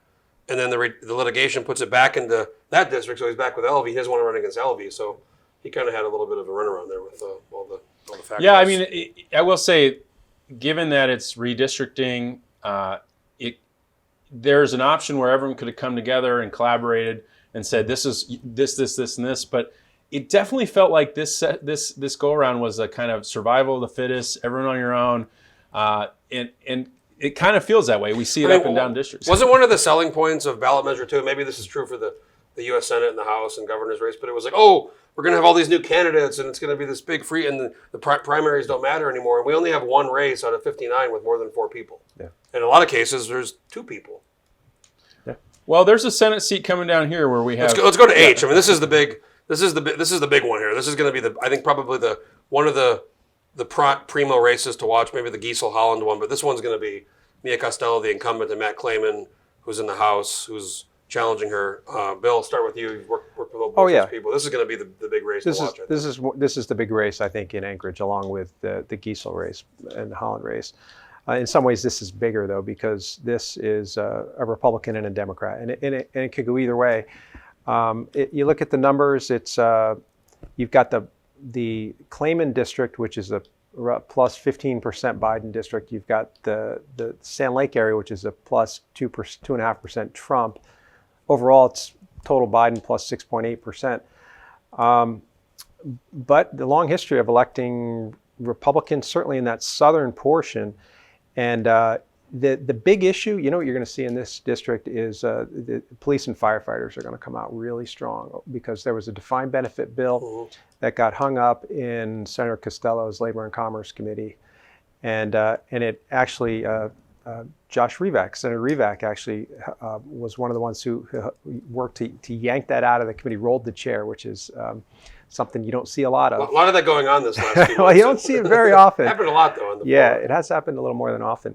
And then the litigation puts it back into that district, so he's back with LV. He doesn't want to run against LV, so he kind of had a little bit of a runaround there with all the factors. Yeah, I will say, given that it's redistricting, there's an option where everyone could have come together and collaborated and said this is this, and this. But it definitely felt like this go around was a kind of survival of the fittest, everyone on your own, and it kind of feels that way. We see it up and down districts. Wasn't one of the selling points of ballot measure 2? Maybe this is true for the U.S. Senate and the House and governor's race, but it was like, we're going to have all these new candidates, and it's going to be this big free, and the primaries don't matter anymore. And we only have one race out of 59 with more than 4 people. Yeah. In a lot of cases, there's 2 people. Yeah. Well, there's a Senate seat coming down here where we have. Let's go to H. I mean, this is the big one here. This is going to be I think probably one of the primo races to watch. Maybe the Giesel Holland one, but this one's going to be Mia Costello, the incumbent, and Matt Clayman, who's in the House, who's challenging her. Bill, start with you. You've worked with both those people. This is going to be the big race to watch. This is the big race, I think, in Anchorage, along with the Giesel race and the Holland race. In some ways, this is bigger, though, because this is a Republican and a Democrat, and it could go either way. You look at the numbers. It's you've got the Clayman district, which is a plus 15% Biden district. You've got the Sand Lake area, which is a plus 2.5% Trump. Overall, it's total Biden plus 6.8%. But the long history of electing Republicans, certainly in that southern portion, and the big issue, what you're going to see in this district is the police and firefighters are going to come out really strong because there was a defined benefit bill that got hung up in Senator Costello's Labor and Commerce Committee, and it actually. Senator Rivak actually was one of the ones who worked to yank that out of the committee, rolled the chair, which is something you don't see a lot of. A lot of that going on this last few months. Well, you don't see it very often. It happened a lot, though. It has happened a little more than often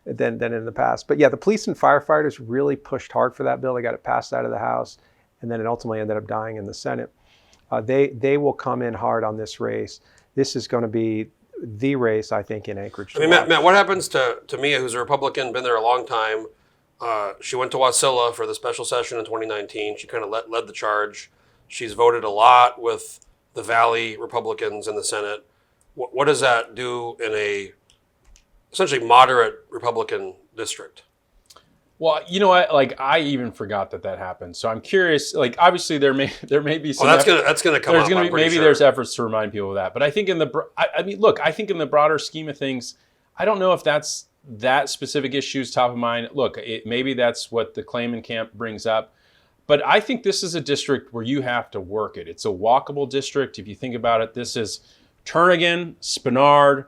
than in the past. But yeah, the police and firefighters really pushed hard for that bill. They got it passed out of the House, and then it ultimately ended up dying in the Senate. They will come in hard on this race. This is going to be the race, I think, in Anchorage. I mean, Matt, what happens to Mia, who's a Republican, been there a long time? She went to Wasilla for the special session in 2019. She kind of led the charge. She's voted a lot with the Valley Republicans in the Senate. What does that do in a essentially moderate Republican district. Well, you know what? Like, I even forgot that happened. So I'm curious. Like, obviously there may be some. Oh, that's gonna come. There's going to be maybe sure. There's efforts to remind people of that. But I think I mean, look, I think in the broader scheme of things, I don't know if that specific issue is top of mind. Look, maybe that's what the Clayman camp brings up. But I think this is a district where you have to work it. It's a walkable district. If you think about it, this is Turnagain, Spenard,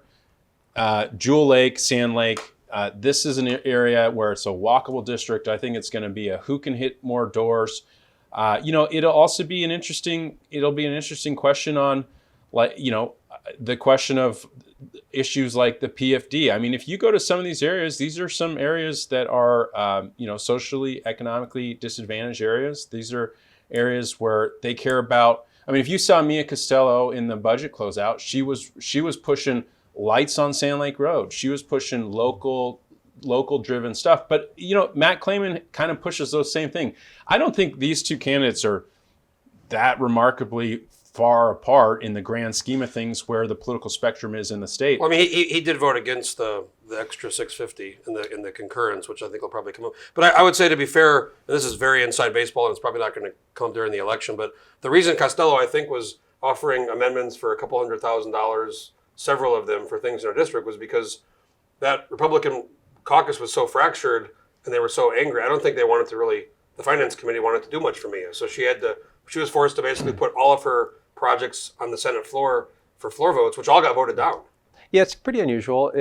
Jewel Lake, Sand Lake. This is an area where it's a walkable district. I think it's going to be a who can hit more doors. It'll also be an interesting question on, like, the question of issues like the PFD. I mean, if you go to some of these areas, these are some areas that are, socially, economically disadvantaged areas. These are areas where they care about. I mean, if you saw Mia Costello in the budget closeout, she was pushing lights on Sand Lake Road. She was pushing local driven stuff. But, Matt Clayman kind of pushes those same thing. I don't think these two candidates are that remarkably far apart in the grand scheme of things where the political spectrum is in the state. Well, I mean, he did vote against the extra 650 in the concurrence, which I think will probably come up. But I would say, to be fair, and this is very inside baseball, and it's probably not going to come during the election, but the reason Costello, I think, was offering amendments for a couple $100,000, several of them for things in our district, was because that Republican caucus was so fractured and they were so angry. I don't think the finance committee wanted to do much for Mia. So she was forced to basically put all of her projects on the Senate floor for floor votes, which all got voted down. Yeah, it's pretty unusual.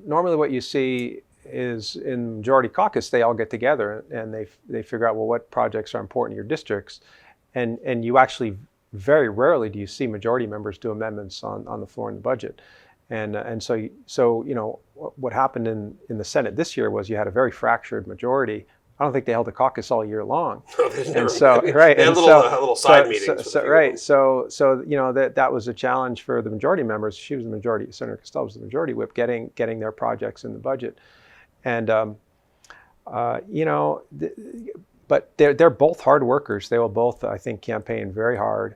Normally what you see is in majority caucus, they all get together and they figure out, well, what projects are important in your districts. And you actually, very rarely do you see majority members do amendments on the floor in the budget. And so what happened in the Senate this year was you had a very fractured majority. I don't think they held a caucus all year long. No, they and so right, they had little side meetings. That was a challenge for the majority members. She was the majority. Senator Costello was the majority whip, getting their projects in the budget, and but they're both hard workers. They will both, I think, campaign very hard,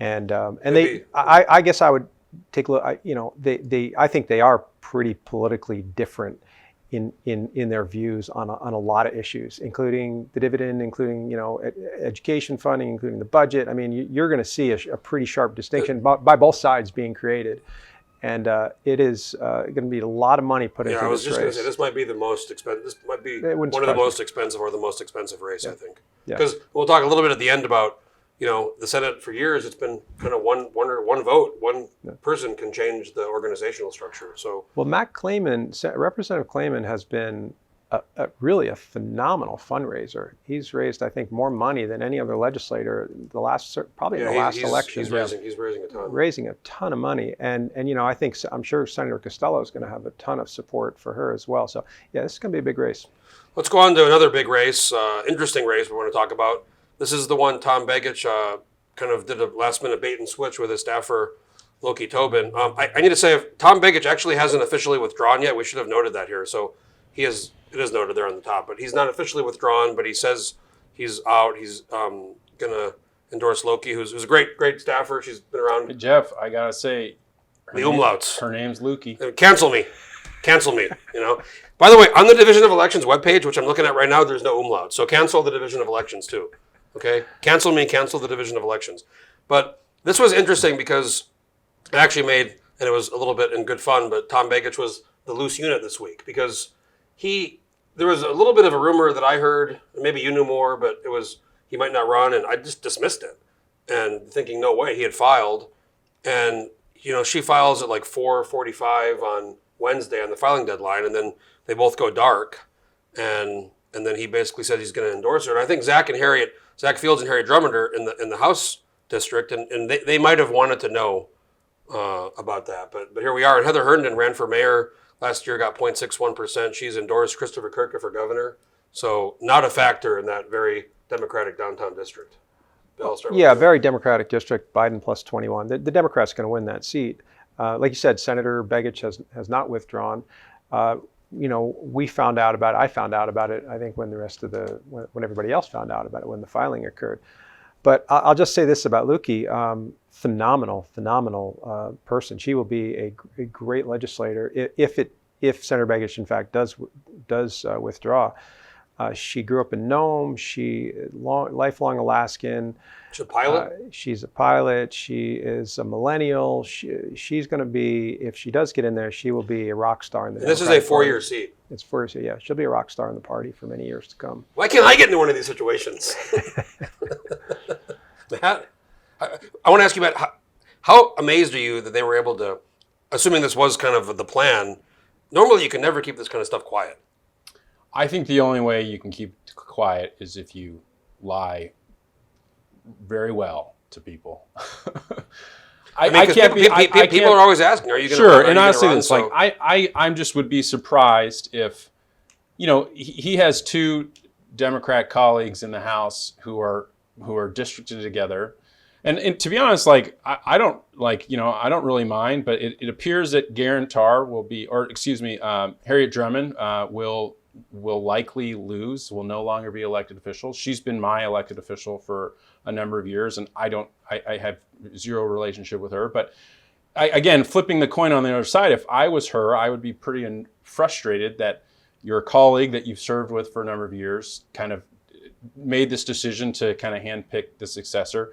and I guess I would take a look. I think they are pretty politically different in their views on a lot of issues, including the dividend, including education funding, including the budget. I mean, you're going to see a pretty sharp distinction by both sides being created, and it is going to be a lot of money put into this race. I was just going to say, this might be the most expensive. This might be one of the most expensive or the most expensive race, I think. Because we'll talk a little bit at the end about the Senate. For years, it's been kind of one vote, one person can change the organizational structure. So, well, Representative Clayman has been really a phenomenal fundraiser. He's raised, I think, more money than any other legislator in the last election. He's raising a ton. Raising a ton of money, and I'm sure Senator Costello is going to have a ton of support for her as well. So, yeah, this is going to be a big race. Let's go on to another big race, interesting race we want to talk about. This is the one Tom Begich kind of did a last-minute bait and switch with his staffer, Loki Tobin. I need to say, Tom Begich actually hasn't officially withdrawn yet. We should have noted that here. So it is noted there on the top. But he's not officially withdrawn, but he says he's out. He's going to endorse Loki, who's a great staffer. She's been around. Hey, Jeff, I got to say, the umlauts. Her name's Loki. Cancel me. By the way, on the Division of Elections webpage, which I'm looking at right now, there's no umlaut. So cancel the Division of Elections too. Okay, cancel the Division of Elections. But this was interesting because it actually made, and it was a little bit in good fun, but Tom Begich was the loose unit this week because there was a little bit of a rumor that I heard, maybe you knew more, but it was he might not run, and I just dismissed it and thinking no way, he had filed. And, she files at like 4:45 on Wednesday on the filing deadline, and then they both go dark, and then he basically said he's going to endorse her. And I think Zach Fields and Harriet Drummond are in the House district, and they might have wanted to know about that. But here we are. And Heather Herndon ran for mayor last year, got 0.61%. She's endorsed Christopher Kirka for governor. So not a factor in that very Democratic downtown district. Bill, very Democratic district, Biden plus 21. The Democrats going to win that seat. Like you said, Senator Begich has not withdrawn. We found out about it. I found out about it, I think, when when everybody else found out about it, when the filing occurred. But I'll just say this about Luki, phenomenal person. She will be a great legislator if if Senator Begich, in fact, does withdraw. She grew up in Nome. Lifelong Alaskan. She's a pilot? She's a pilot. She is a millennial. She's going to be, if she does get in there, she will be a rock star in the This is a 4-year seat. It's 4 years, yeah. She'll be a rock star in the party for many years to come. Why can't I get into one of these situations? Matt, I want to ask you about how amazed are you that they were able to, assuming this was kind of the plan, normally you can never keep this kind of stuff quiet. I think the only way you can keep quiet is if you lie very well to people. People are always asking, "Are you going to?" Sure, and honestly, it's like I just would be surprised if, he has 2 Democrat colleagues in the House who are districted together, and to be honest, like I don't really mind, but it appears that Guarantar will be, or excuse me, Harriet Drummond will likely lose, will no longer be elected official. She's been my elected official for a number of years, and I have zero relationship with her. But again, flipping the coin on the other side, if I was her, I would be pretty frustrated that your colleague that you've served with for a number of years kind of made this decision to kind of handpick the successor.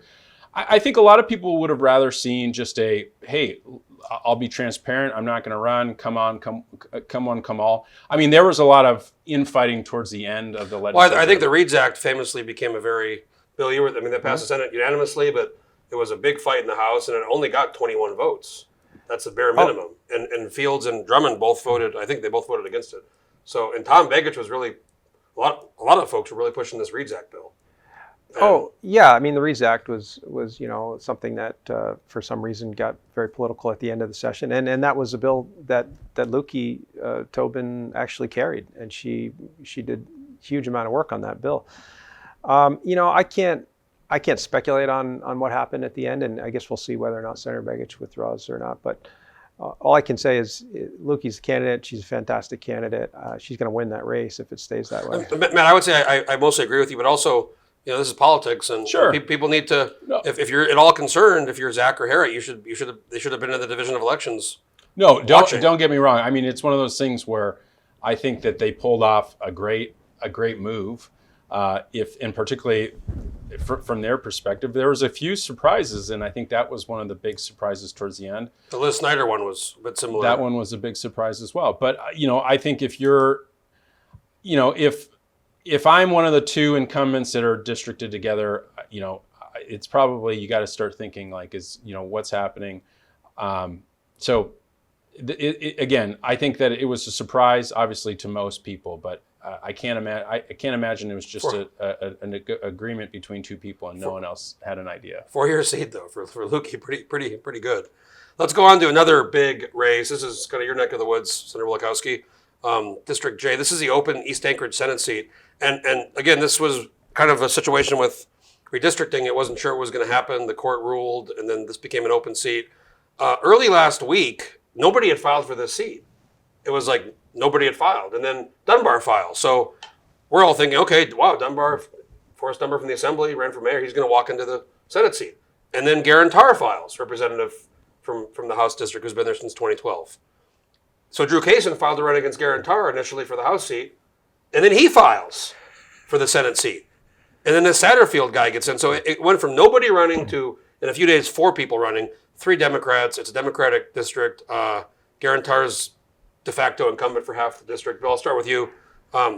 I think a lot of people would have rather seen just hey, I'll be transparent. I'm not going to run. Come on, come all. I mean, there was a lot of infighting towards the end of the legislature. Well, I think the Reads Act famously became a very, Bill, they passed the Senate unanimously, but it was a big fight in the House, and it only got 21 votes. That's the bare minimum. And Fields and Drummond both voted. I think they both voted against it. So, and Tom Begich was really, a lot of folks were really pushing this Reads Act bill. Yeah. I mean, the Reads Act was something that for some reason got very political at the end of the session, and that was a bill that Lukey Tobin actually carried, and she did a huge amount of work on that bill. I can't speculate on what happened at the end, and I guess we'll see whether or not Senator Begich withdraws or not. But all I can say is Lukey's a candidate. She's a fantastic candidate. She's going to win that race if it stays that way. Matt, I would say I mostly agree with you, but also, this is politics, and sure, people need to. No. If you're at all concerned, if you're Zach or Harriet, they should have been in the Division of Elections. No, don't get me wrong. I mean, it's one of those things where I think that they pulled off a great move. And particularly from their perspective, there was a few surprises, and I think that was one of the big surprises towards the end. The Liz Snyder one was a bit similar. That one was a big surprise as well. But I think if you're, if I'm one of the 2 incumbents that are districted together, it's probably, you got to start thinking like, what's happening. So again, I think that it was a surprise, obviously, to most people, but I can't imagine it was just an agreement between 2 people and no one else had an idea. 4-year seat though for Lukey, pretty good. Let's go on to another big race. This is kind of your neck of the woods, Senator Wielechowski, District J. This is the open East Anchorage Senate seat, and again, this was kind of a situation with redistricting. It wasn't sure what was going to happen. The court ruled, and then this became an open seat. Early last week, nobody had filed for this seat. It was like nobody had filed, and then Dunbar filed. So we're all thinking, okay, wow, Forrest Dunbar from the Assembly ran for mayor. He's going to walk into the Senate seat. And then Guarantar files, representative from the House district who's been there since 2012. So Drew Kaysen filed to run against Guarantar initially for the House seat, and then he files for the Senate seat. And then the Satterfield guy gets in. So it went from nobody running to, in a few days, 4 people running, 3 Democrats. It's a Democratic district. Guarantar's de facto incumbent for half the district. But I'll start with you.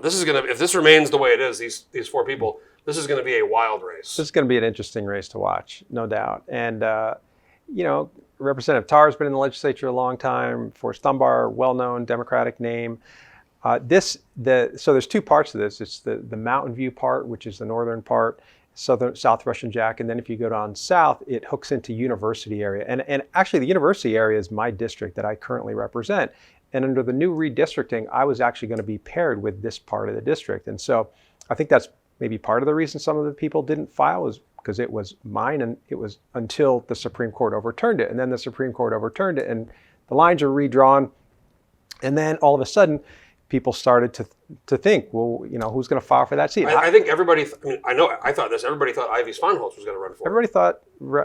This is if this remains the way it is, these 4 people, this is going to be a wild race. This is going to be an interesting race to watch, no doubt. And Representative Tarr's been in the legislature a long time. Forrest Dunbar, well-known Democratic name. So there's 2 parts to this. It's the Mountain View part, which is the northern part, South Russian Jack, and then if you go down south, it hooks into University area. And actually, the University area is my district that I currently represent. And under the new redistricting, I was actually going to be paired with this part of the district. And so I think that's maybe part of the reason some of the people didn't file, was because it was mine, and it was until the Supreme Court overturned it. And then the Supreme Court overturned it, and the lines are redrawn. And then all of a sudden, people started to think, well, who's going to file for that seat? I think everybody, I thought this, everybody thought Ivy Sponholz was going to run for it. Everybody thought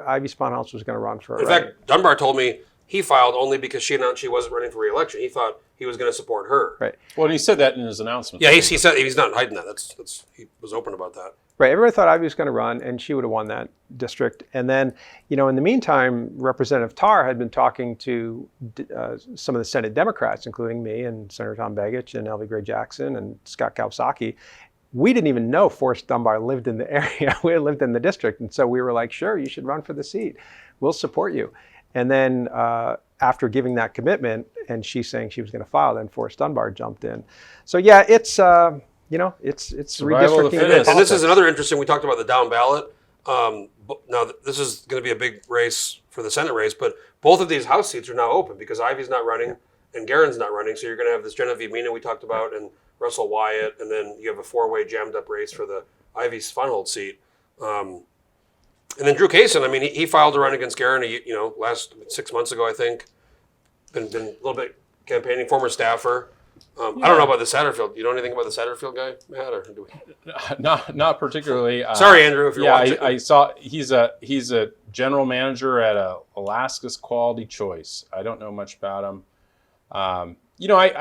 Ivy Sponholz was going to run for it. In fact, Dunbar told me he filed only because she announced she wasn't running for re-election. He thought he was going to support her. Right. Well, and he said that in his announcement. Yeah, he said he's not hiding that. That's he was open about that. Right. Everyone thought Ivy was going to run, and she would have won that district. And then, in the meantime, Representative Tarr had been talking to some of the Senate Democrats, including me and Senator Tom Begich and Elvie Gray Jackson and Scott Kawasaki. We didn't even know Forrest Dunbar lived in the area. We lived in the district. And so we were like, sure, you should run for the seat. We'll support you. And then after giving that commitment and she saying she was going to file, then Forrest Dunbar jumped in. So yeah, it's it's redistricting. And this is another interesting. We talked about the down ballot. Now this is going to be a big race for the Senate race, but both of these House seats are now open because Ivy's not running and Garen's not running. So you're going to have this Genevieve Mina we talked about and Russell Wyatt, and then you have a four-way jammed up race for the Ivy's Funhold seat. And then Drew Kaysen. I mean, he filed to run against Garen. Last 6 months ago, I think. Been a little bit campaigning. Former staffer. I don't know about the Satterfield. You know anything about the Satterfield guy, Matt? Or do we? Not particularly. Sorry, Andrew, if you're watching. I saw he's a general manager at Alaska's Quality Choice. I don't know much about him. I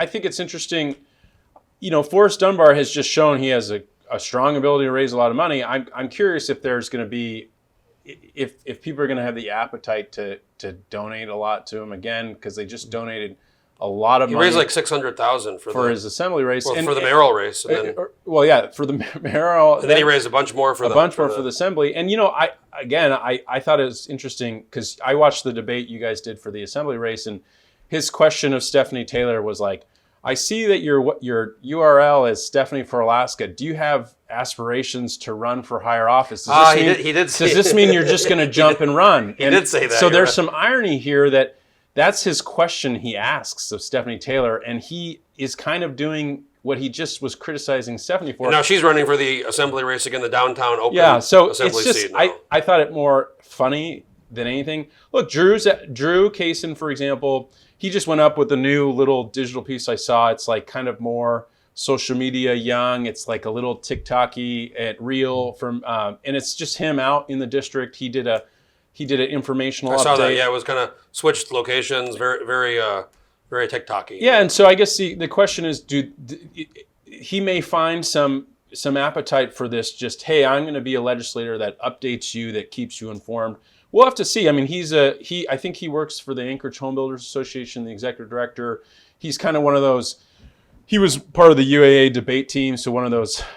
think it's interesting. Forrest Dunbar has just shown he has a strong ability to raise a lot of money. I'm curious if there's going to be if people are going to have the appetite to donate a lot to him again, because they just donated a lot of money. He raised like $600,000 for his assembly race. Well, for the mayoral race. For the mayoral. And then he raised a bunch more for the assembly. And, I thought it was interesting because I watched the debate you guys did for the assembly race, and his question of Stephanie Taylor was like, I see that your URL is Stephanie for Alaska. Do you have aspirations to run for higher office? Does this mean you're just going to jump and run? He did say that. So there's some irony here that's his question he asks of Stephanie Taylor, and he is kind of doing what he just was criticizing Stephanie for. And now she's running for the assembly race again, the downtown open assembly seat. I thought it more funny than anything. Look, Drew Kaysen, for example, he just went up with a new little digital piece I saw. It's like kind of more social media young. It's like a little TikTok-y and reel from, and it's just him out in the district. He did an informational update. I saw that. Yeah, it was kind of switched locations, very, very, very TikTok-y. Yeah, and so I guess the question is, he may find some appetite for this. Just, hey, I'm going to be a legislator that updates you, that keeps you informed. We'll have to see. I mean, I think he works for the Anchorage Home Builders Association, the executive director. He's kind of one of those. He was part of the UAA debate team, so one of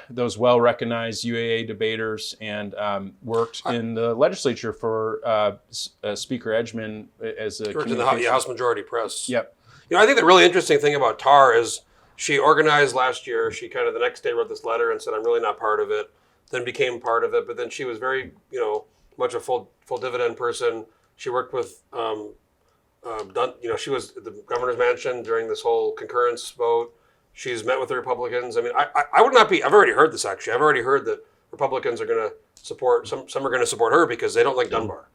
those well-recognized UAA debaters, and worked in the legislature for Speaker Edgman as a worked in the House Majority Press. Yep. I think the really interesting thing about Tarr is she organized last year. She kind of the next day wrote this letter and said, "I'm really not part of it." Then became part of it, but then she was very, much a full dividend person. She worked with, she was at the governor's mansion during this whole concurrence vote. She's met with the Republicans. I mean, I would not be. I've already heard this actually. I've already heard that Republicans are going to support some are going to support her because they don't like Dunbar.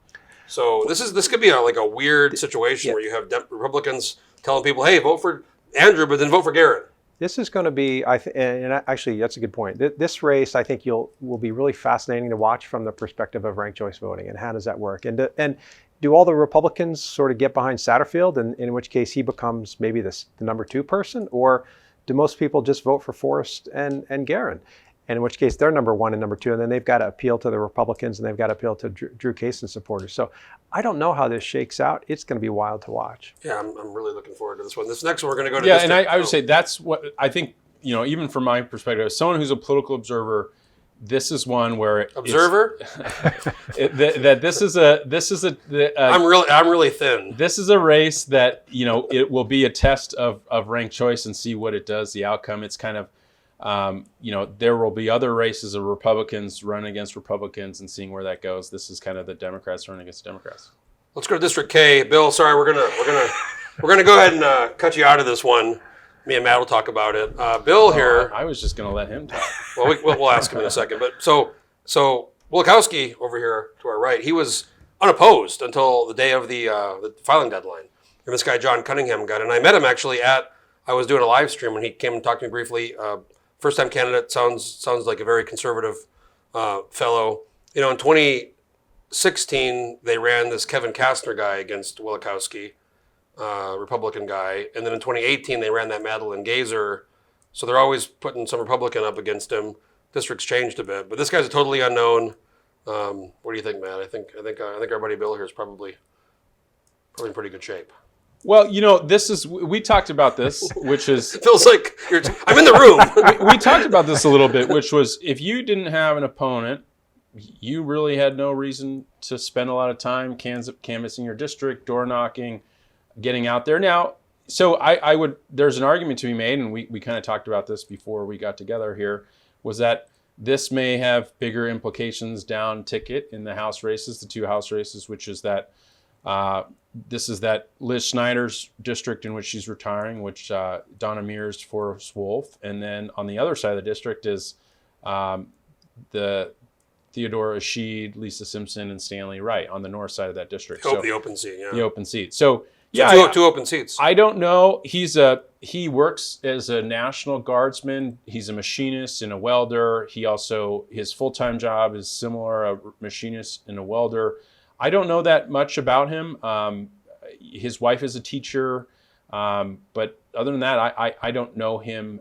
So this could be a weird situation where you have Republicans telling people, "Hey, vote for Andrew, but then vote for Garen." This is going to be, and actually, that's a good point. This race, I think, will be really fascinating to watch from the perspective of ranked choice voting and how does that work, and do all the Republicans sort of get behind Satterfield, and in which case he becomes maybe the number 2 person, or do most people just vote for Forrest and Garen? And in which case they're number 1 and number 2, and then they've got to appeal to the Republicans and they've got to appeal to Drew Kaysen supporters. So I don't know how this shakes out. It's going to be wild to watch. Yeah, I'm really looking forward to this one. This next one we're going to go to. Yeah, and I would say that's what I think. Even from my perspective, as someone who's a political observer, this is one where observer. I'm really thin. This is a race that it will be a test of ranked choice and see what it does, the outcome. It's kind of. There will be other races of Republicans running against Republicans and seeing where that goes. This is kind of the Democrats running against Democrats. Let's go to District K. Bill, sorry, we're gonna go ahead and cut you out of this one. Me and Matt will talk about it. Bill here. I was just gonna let him talk. Well, we'll ask him in a second. But so Wielechowski over here to our right, he was unopposed until the day of the filing deadline, and this guy John Cunningham got in. I met him actually I was doing a live stream when he came and talked to me briefly. First-time candidate, sounds like a very conservative fellow. In 2016, they ran this Kevin Castner guy against Wielechowski, Republican guy. And then in 2018, they ran that Madeline Gazer. So they're always putting some Republican up against him. District's changed a bit, but this guy's a totally unknown. What do you think, Matt? I think our buddy Bill here is probably in pretty good shape. Well, we talked about this, which is feels like I'm in the room. we talked about this a little bit, which was if you didn't have an opponent, you really had no reason to spend a lot of time canvassing your district, door knocking, getting out there. Now, so there's an argument to be made, and we kind of talked about this before we got together here, was that this may have bigger implications down ticket in the House races, the 2 House races, which is that this is that Liz Schneider's district in which she's retiring, which Donna Mears for Wolf. And then on the other side of the district is the Theodore Asheed, Lisa Simpson, and Stanley Wright on the north side of that district. The open seat, yeah. The open seat. So two open seats. I don't know. He works as a National Guardsman. He's a machinist and a welder. His full-time job is similar, a machinist and a welder. I don't know that much about him. His wife is a teacher, but other than that, I don't know him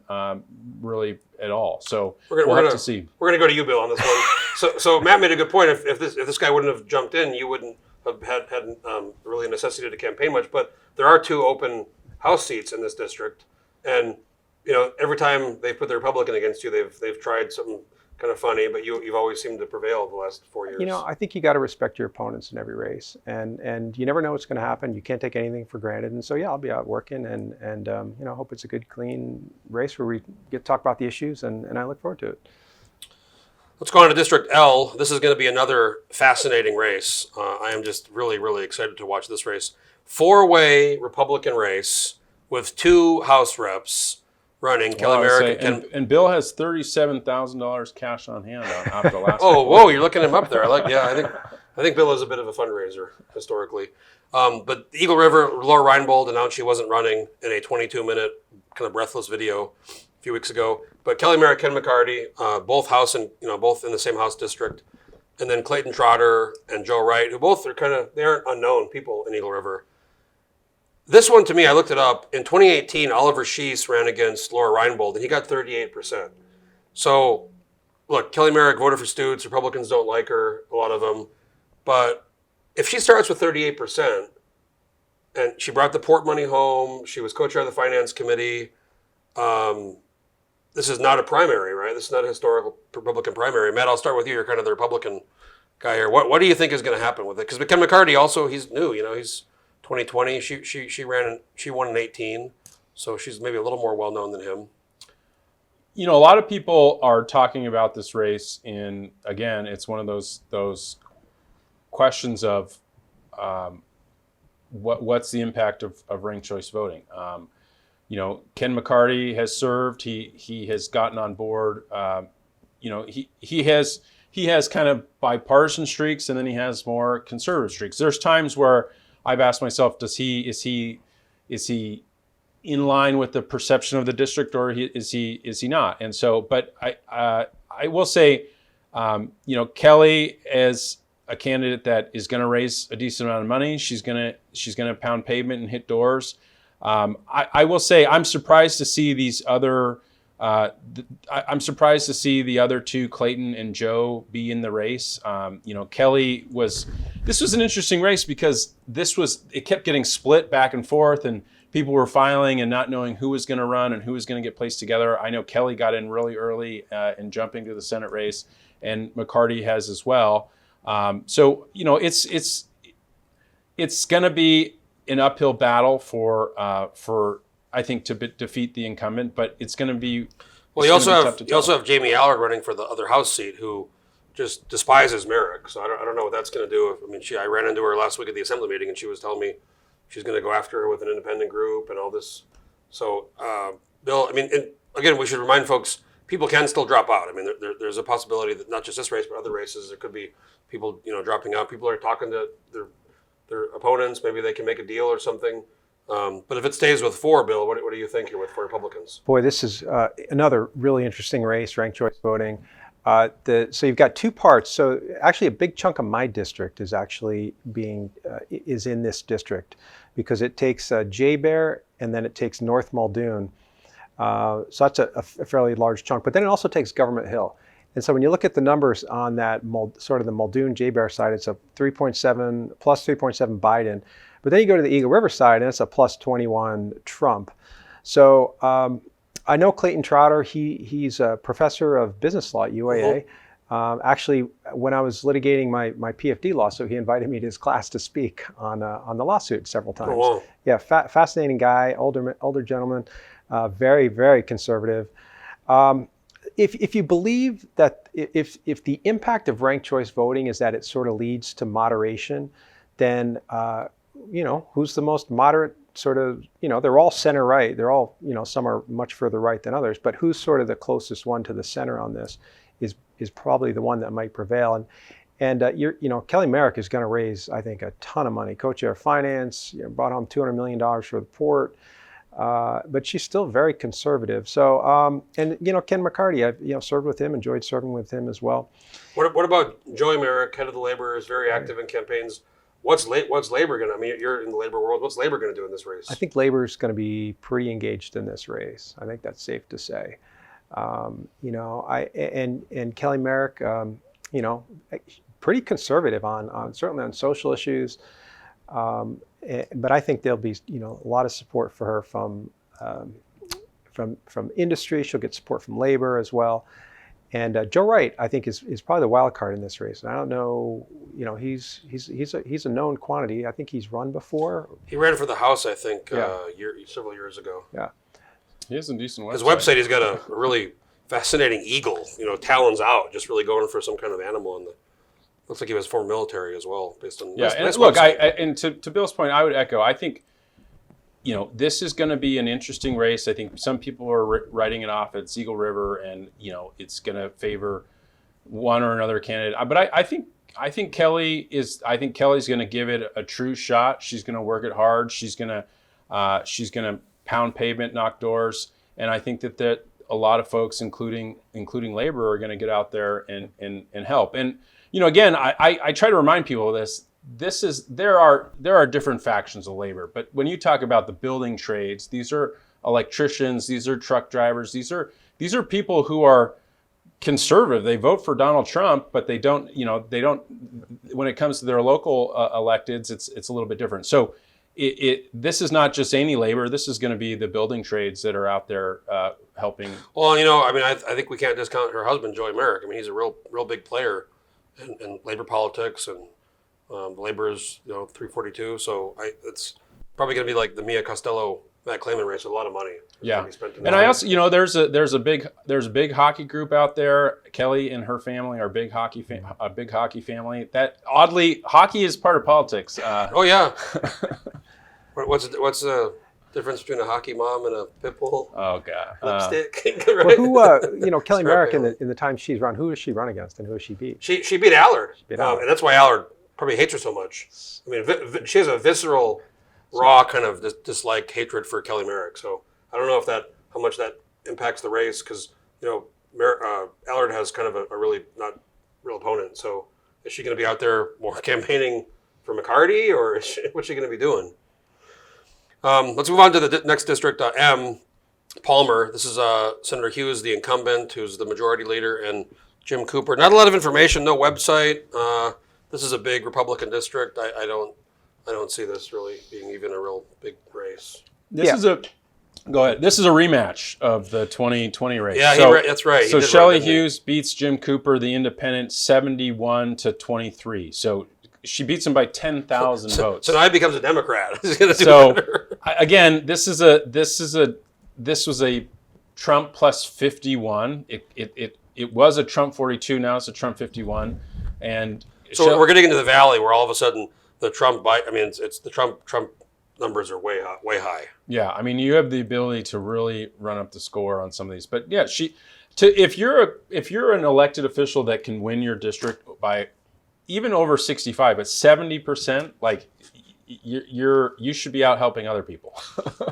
really at all. So we'll have to see. We're going to go to you, Bill, on this one. So Matt made a good point. If this guy wouldn't have jumped in, you wouldn't have had really a necessity to campaign much. But there are 2 open House seats in this district, and every time they put the Republican against you, they've tried something kind of funny, but you've always seemed to prevail the last 4 years. I think you got to respect your opponents in every race, and you never know what's going to happen. You can't take anything for granted, and so I'll be out working, and hope it's a good, clean race where we get to talk about the issues, and I look forward to it. Let's go on to District L. This is going to be another fascinating race. I am just really, really excited to watch this race. 4-way Republican race with 2 House reps running. Kelly Merrick and Bill has $37,000 cash on hand after the last. Whoa! You're looking him up there. I think Bill is a bit of a fundraiser historically. But Eagle River, Laura Reinbold announced she wasn't running in a 22-minute kind of breathless video a few weeks ago. But Kelly Merrick, Ken McCarty, both both in the same House district, and then Clayton Trotter and Joe Wright, who both are they aren't unknown people in Eagle River. This one, to me, I looked it up. In 2018, Oliver Sheese ran against Laura Reinbold, and he got 38%. So, look, Kelly Merrick voted for Stutes. Republicans don't like her, a lot of them. But if she starts with 38%, and she brought the port money home, she was co-chair of the Finance Committee, this is not a primary, right? This is not a historical Republican primary. Matt, I'll start with you. You're kind of the Republican guy here. What do you think is going to happen with it? Because Ken McCarty also, he's new. He's 2020. She won in 18, so she's maybe a little more well known than him. A lot of people are talking about this race, and again, it's one of those questions of what's the impact of ranked choice voting. Ken McCarty has served. He has gotten on board. He has kind of bipartisan streaks, and then he has more conservative streaks. There's times where I've asked myself, is he in line with the perception of the district, or is he not? And so, but I will say, Kelly as a candidate that is going to raise a decent amount of money, she's going to pound pavement and hit doors. I will say I'm surprised to see these other. I'm surprised to see the other 2, Clayton and Joe, be in the race. Kelly was. This was an interesting race because it kept getting split back and forth, and people were filing and not knowing who was going to run and who was going to get placed together. I know Kelly got in really early in jumping to the Senate race, and McCarty has as well. So it's going to be an uphill battle for I think to defeat the incumbent, but it's going to be. Well, you also have Jamie Allard running for the other House seat, who just despises Merrick. So I don't know what that's going to do. I ran into her last week at the Assembly meeting, and she was telling me she's going to go after her with an independent group and all this. So, Bill, and again, we should remind folks, people can still drop out. There's a possibility that not just this race, but other races, there could be people, dropping out. People are talking to their opponents. Maybe they can make a deal or something. But if it stays with 4, Bill, what do you think here with 4 Republicans? Boy, this is another really interesting race, ranked choice voting. So you've got two parts. So actually, a big chunk of my district is actually is in this district because it takes Jay-Bear and then it takes North Muldoon. So that's a fairly large chunk. But then it also takes Government Hill. And so when you look at the numbers on that sort of the Muldoon Jay-Bear side, it's a 3.7 plus 3.7 Biden. But then you go to the Eagle River side and it's a plus 21 Trump. So I know Clayton Trotter. He's a professor of business law at UAA. Actually, when I was litigating my PFD lawsuit, he invited me to his class to speak on the lawsuit several times. Oh, wow. Yeah, fascinating guy, older gentleman, very, very conservative. If you believe that if the impact of ranked choice voting is that it sort of leads to moderation, then who's the most moderate sort of, they're all center right. They're all, some are much further right than others, but who's sort of the closest one to the center on this is probably the one that might prevail. And Kelly Merrick is going to raise, I think, a ton of money. Co-chair of finance, brought home $200 million for the port, but she's still very conservative. So, and Ken McCarty, I've served with him, enjoyed serving with him as well. What about Joey Merrick, head of the Labor, is very active in campaigns. What's Labor going to, you're in the labor world, what's Labor going to do in this race? I think Labor's going to be pretty engaged in this race. I think that's safe to say. And Kelly Merrick, pretty conservative on certainly on social issues. But I think there'll be, a lot of support for her from industry. She'll get support from labor as well. And Joe Wright, I think, is probably the wild card in this race. And I don't know, he's a known quantity. I think he's run before. He ran for the House, I think, several years ago. Yeah. He has a decent website. His website, he's got a really fascinating eagle, talons out, just really going for some kind of animal. And looks like he was former military as well, based on nice look. And to Bill's point, I would echo. I think, this is going to be an interesting race. I think some people are writing it off at Eagle River, and it's going to favor one or another candidate. But I think Kelly is. I think Kelly's going to give it a true shot. She's going to work it hard. She's going to pound pavement, knock doors, and I think that a lot of folks, including labor, are going to get out there and help. And again, I try to remind people of this. There are different factions of labor, but when you talk about the building trades, these are electricians, these are truck drivers, these are people who are conservative. They vote for Donald Trump, but they don't. When it comes to their local electeds, it's a little bit different. So this is not just any labor. This is going to be the building trades that are out there helping. Well, I think we can't discount her husband, Joey Merrick. He's a real big player in labor politics, and labor is 342. So it's probably going to be like the Mia Costello, Matt Clayman race, a lot of money. Yeah, and I also there's a big hockey group out there. Kelly and her family are a big hockey family. That oddly, hockey is part of politics. Oh yeah. What's the difference between a hockey mom and a pit bull? Oh god, lipstick. Right? Well, Kelly Merrick in the time she's run, who does she run against and who does she beat? She beat Allard, and that's why Allard probably hates her so much. She has a visceral, raw kind of dislike, hatred for Kelly Merrick. So I don't know how much that impacts the race, because Allard has kind of a really not real opponent. So is she going to be out there more campaigning for McCarty, or what's she going to be doing? Let's move on to the next district, M. Palmer. This is Senator Hughes, the incumbent, who's the majority leader, and Jim Cooper. Not a lot of information, no website. This is a big Republican district. I don't see this really being even a real big race. Go ahead. This is a rematch of the 2020 race. Yeah, that's right. So Shelley Hughes beats Jim Cooper, the independent, 71-23. So she beats him by 10,000 votes. So now he becomes a Democrat. He's going to do better. Again, this was a Trump plus 51. It was a Trump 42. Now it's a Trump 51. And so we're getting into the valley where all of a sudden the Trump it's the Trump numbers are way high. Yeah, you have the ability to really run up the score on some of these. But yeah, if you're an elected official that can win your district by even over 65, but 70%, like you should be out helping other people.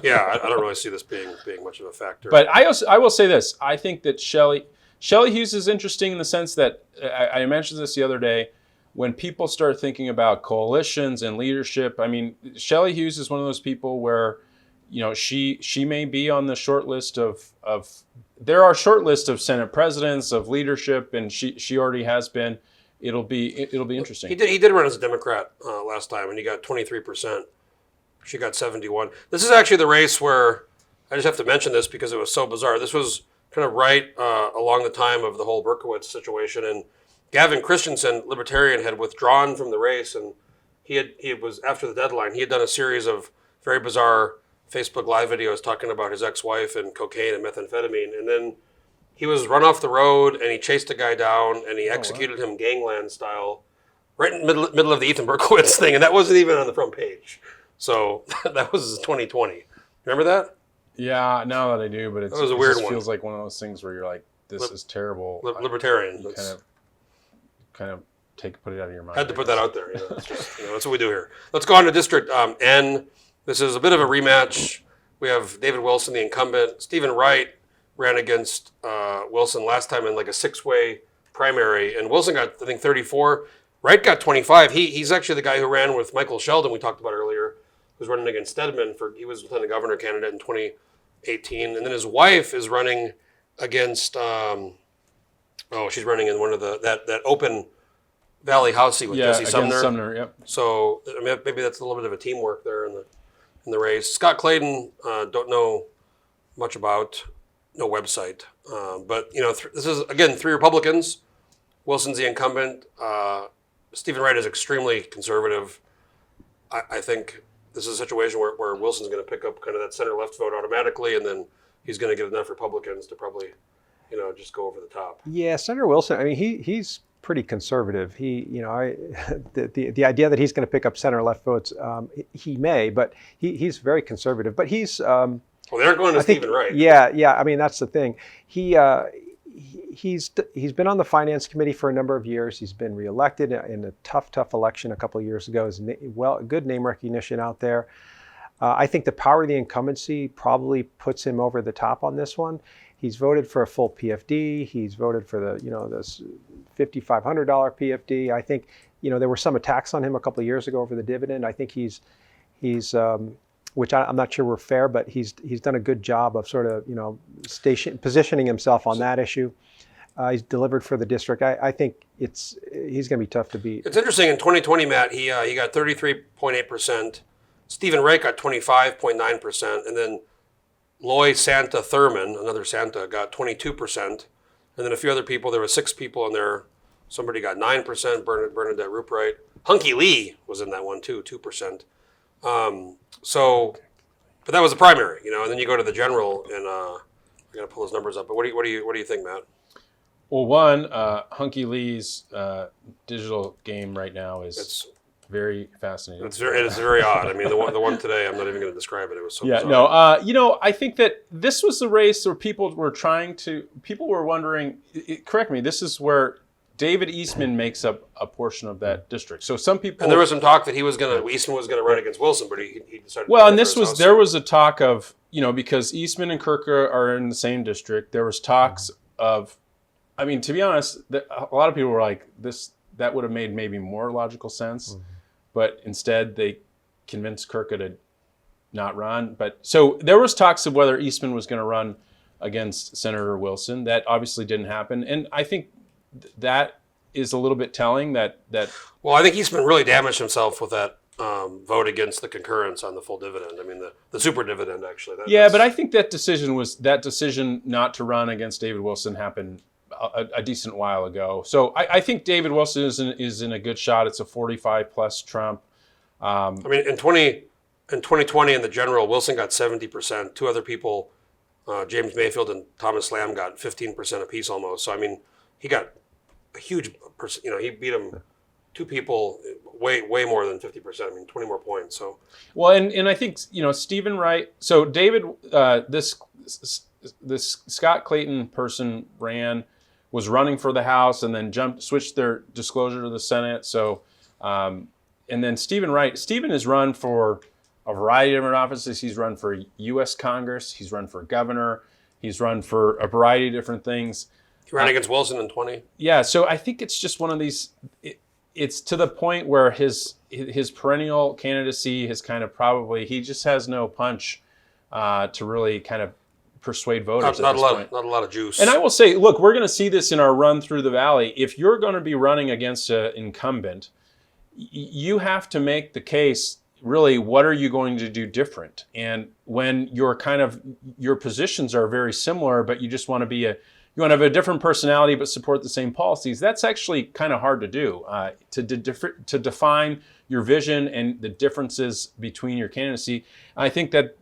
Yeah, I don't really see this being much of a factor. But I will say this: I think that Shelley Shelley Hughes is interesting in the sense that I mentioned this the other day. When people start thinking about coalitions and leadership, I mean, Shelley Hughes is one of those people where, she may be on the short list of there are short lists of Senate presidents, of leadership, and she already has been. It'll be interesting. He did run as a Democrat last time, and he got 23%. She got 71. This is actually the race where I just have to mention this because it was so bizarre. This was kind of right along the time of the whole Berkowitz situation, and Gavin Christensen, Libertarian, had withdrawn from the race, and he was after the deadline. He had done a series of very bizarre Facebook Live videos talking about his ex-wife and cocaine and methamphetamine, and then he was run off the road, and he chased a guy down, and he executed him gangland style, right in the middle of the Ethan Berkowitz thing, and that wasn't even on the front page. So that was 2020. Remember that? Yeah, now that I do, but it was a weird just one. feels like one of those things where you're like, this is terrible. Libertarian. You kind of put it out of your mind. Had to put that out there. It's just, that's what we do here. Let's go on to District N. This is a bit of a rematch. We have David Wilson, the incumbent. Stephen Wright ran against Wilson last time in like a 6-way primary, and Wilson got, I think, 34. Wright got 25. He's actually the guy who ran with Michael Sheldon we talked about earlier, who's running against Stedman. He was lieutenant governor candidate in 2018, and then his wife is running against. She's running in one of that open Valley House seat with Jesse Sumner. Sumner, yep. So I mean, maybe that's a little bit of a teamwork there in the race. Scott Clayton, don't know much about, no website, but this is again 3 Republicans. Wilson's the incumbent. Stephen Wright is extremely conservative. I think this is a situation where Wilson's going to pick up kind of that center-left vote automatically, and then he's going to get enough Republicans to probably, just go over the top. Yeah, Senator Wilson. I mean, he's pretty conservative. The idea that he's going to pick up center-left votes, he may, but he's very conservative. But he's well, they're going to Stephen Wright. Yeah. I mean, that's the thing. He's been on the finance committee for a number of years. He's been reelected in a tough election a couple of years ago. His good name recognition out there. I think the power of the incumbency probably puts him over the top on this one. He's voted for a full PFD. He's voted for this $5,500 PFD. I think there were some attacks on him a couple of years ago over the dividend. I think he's which I'm not sure were fair, but he's done a good job of sort of positioning himself on that issue. He's delivered for the district. I think he's going to be tough to beat. It's interesting. In 2020, Matt, he got 33.8%. Stephen Wright got 25.9%, and then Loy Santa Thurman, another Santa, got 22%, and then a few other people. There were 6 people in there. Somebody got 9%. Bernadette Rupright. Hunky Lee was in that one too, 2%. But that was the primary, and then you go to the general, and I got to pull those numbers up. But what do you think, Matt? Well, one, Hunky Lee's digital game right now is very fascinating. It is very odd. I mean, the one today, I'm not even going to describe it. It was so bizarre. No. I think that this was the race where people were wondering. Correct me. This is where David Eastman makes up a portion of that district. So some people, and there was some talk that Eastman was going to run against Wilson, but he decided. Well, and there was a talk of because Eastman and Kirka are in the same district. There was talks of, I mean, to be honest, a lot of people were like, that would have made maybe more logical sense, but instead they convinced Kirka to not run. But so there was talks of whether Eastman was going to run against Senator Wilson. That obviously didn't happen, and I think that is a little bit telling that. Well, I think Eastman really damaged himself with that vote against the concurrence on the full dividend. I mean, the super dividend, actually. But I think that decision not to run against David Wilson happened a decent while ago. So I think David Wilson is in a good shot. It's a 45 plus Trump. I mean, in 2020 in the general, Wilson got 70%. 2 other people, James Mayfield and Thomas Lamb, got 15% apiece almost. So I mean, he got a huge percent. He beat him 2 people way more than 50%. I mean, 20 more points. So well, and I think Stephen Wright. So David, this Scott Clayton person was running for the House and then switched their disclosure to the Senate. So and then Stephen Wright. Stephen has run for a variety of different offices. He's run for U.S. Congress. He's run for governor. He's run for a variety of different things. He ran against Wilson in 20. Yeah, so I think it's just one of these. It's to the point where his perennial candidacy has kind of he just has no punch to really kind of persuade voters at this point. Not a lot of juice. And I will say, look, we're going to see this in our run through the valley. If you're going to be running against an incumbent, you have to make the case. Really, what are you going to do different? And when your positions are very similar, but you just want to have a different personality but support the same policies, that's actually kind of hard to do. To define your vision and the differences between your candidacy. I think that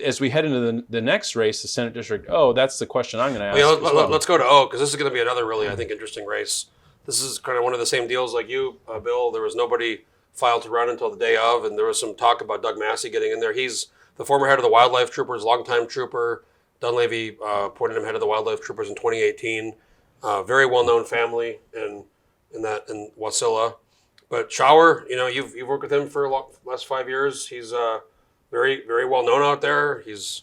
as we head into the next race, the Senate District O, that's the question I'm going to ask. Let's go to O, because this is going to be another really, I think, interesting race. This is kind of one of the same deals like you, Bill. There was nobody filed to run until the day of, and there was some talk about Doug Massey getting in there. He's the former head of the Wildlife Troopers, longtime trooper. Dunleavy appointed him head of the Wildlife Troopers in 2018. Very well-known family in Wasilla. But Shower, you've worked with him for the last 5 years. He's very, very well known out there. He's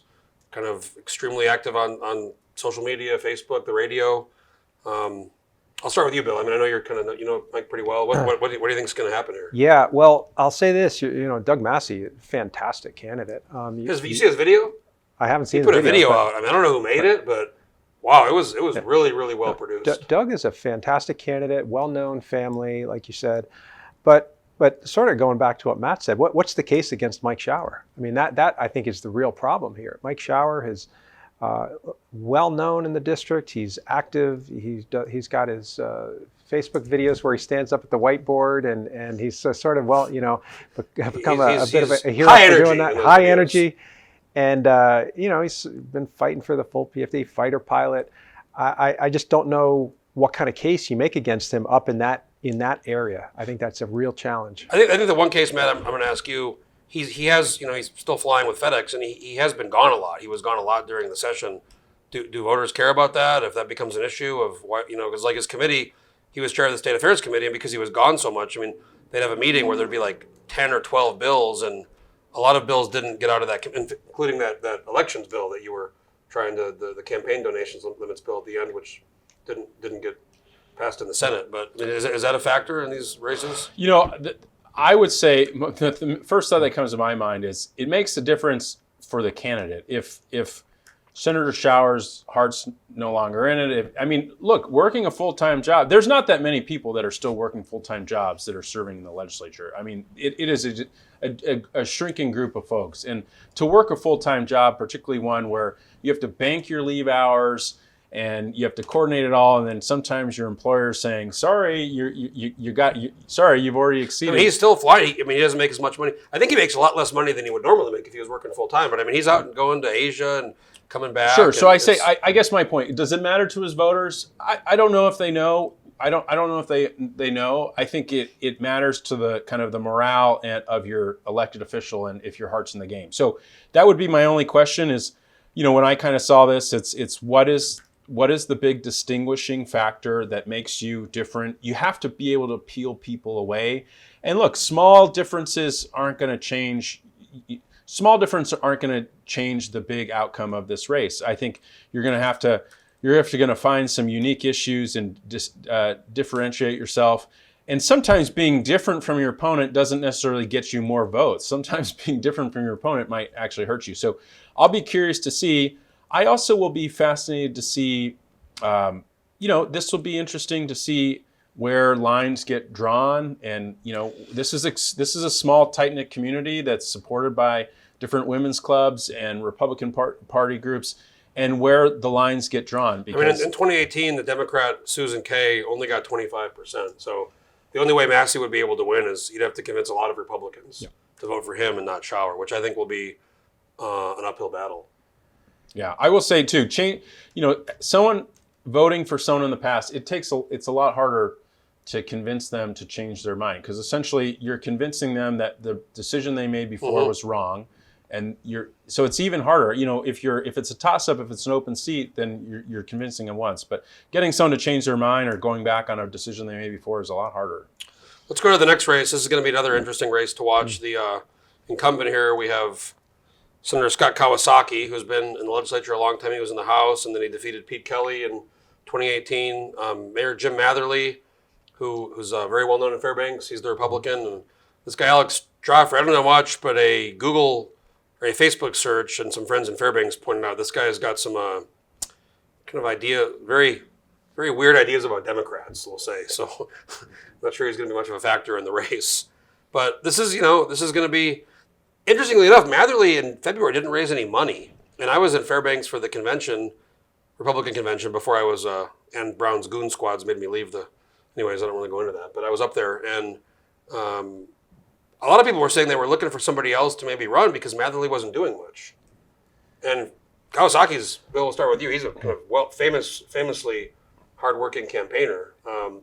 kind of extremely active on social media, Facebook, the radio. I'll start with you, Bill. I mean, I know you're kind of, Mike pretty well. What do you think is going to happen here? Yeah, well, I'll say this. Doug Massey, fantastic candidate. You see his video? I haven't seen. He put a video out. I mean, I don't know who made it, but wow, it was really, really well produced. Doug is a fantastic candidate, well-known family, like you said, but sort of going back to what Matt said, what's the case against Mike Shower? I mean, that I think is the real problem here. Mike Shower is well-known in the district. He's active. He's got his Facebook videos where he stands up at the whiteboard and he's sort of become a bit of a hero for doing that. High energy. And, he's been fighting for the full PFD fighter pilot. I just don't know what kind of case you make against him up in that area. I think that's a real challenge. I think the one case, Matt, I'm going to ask you, he has, he's still flying with FedEx, and he has been gone a lot. He was gone a lot during the session. Do voters care about that? If that becomes an issue of why, because like his committee, he was chair of the State Affairs Committee, and because he was gone so much, I mean, they'd have a meeting where there'd be like 10 or 12 bills, and a lot of bills didn't get out of that, including that elections bill that you were trying to, the campaign donations limits bill at the end, which didn't get passed in the Senate. But I mean, is that a factor in these races? I would say the first thought that comes to my mind is it makes a difference for the candidate. If Senator Shower's heart's no longer in it. Look, working a full-time job, there's not that many people that are still working full-time jobs that are serving in the legislature. I mean, it is a shrinking group of folks. And to work a full-time job, particularly one where you have to bank your leave hours and you have to coordinate it all, and then sometimes your employer's saying, "Sorry, you've already exceeded." I mean, he's still flying. He doesn't make as much money. I think he makes a lot less money than he would normally make if he was working full time. But I mean, he's out and going to Asia and coming back. Sure. So I guess my point: does it matter to his voters? I don't know if they know. I don't know if they know. I think it matters to the kind of the morale of your elected official and if your heart's in the game. So that would be my only question: is when I kind of saw this, it's what is the big distinguishing factor that makes you different? You have to be able to peel people away. And look, small differences aren't going to change. Small differences aren't going to change the big outcome of this race. I think you're going to find some unique issues and differentiate yourself. And sometimes being different from your opponent doesn't necessarily get you more votes. Sometimes being different from your opponent might actually hurt you. So I'll be curious to see. I also will be fascinated to see, this will be interesting to see where lines get drawn. And, this is a small, tight-knit community that's supported by different women's clubs and Republican Party groups, and where the lines get drawn. Because in 2018, the Democrat Susan Kay only got 25%. So the only way Massey would be able to win is you'd have to convince a lot of Republicans to vote for him and not Shower, which I think will be an uphill battle. Yeah, I will say too, someone voting for someone in the past, it's a lot harder to convince them to change their mind, because essentially you're convincing them that the decision they made before was wrong, and so it's even harder. If it's a toss-up, if it's an open seat, then you're convincing them once, but getting someone to change their mind or going back on a decision they made before is a lot harder. Let's go to the next race. This is going to be another interesting race to watch. The incumbent here, we have Senator Scott Kawasaki, who's been in the legislature a long time. He was in the House, and then he defeated Pete Kelly in 2018. Mayor Jim Matherly, who's very well known in Fairbanks. He's the Republican. And this guy, Alex Joffrey, I don't know much, but a Google or a Facebook search and some friends in Fairbanks pointed out this guy has got some kind of very, very weird ideas about Democrats, we'll say. So I'm not sure he's going to be much of a factor in the race. But this is going to be, interestingly enough, Matherly in February didn't raise any money. And I was in Fairbanks for the convention, Republican convention, before I was, and Brown's goon squads made me leave anyways, I don't really go into that. But I was up there, and a lot of people were saying they were looking for somebody else to maybe run because Matherly wasn't doing much. And Kawasaki's, Bill, we'll start with you. He's a kind of famously hardworking campaigner.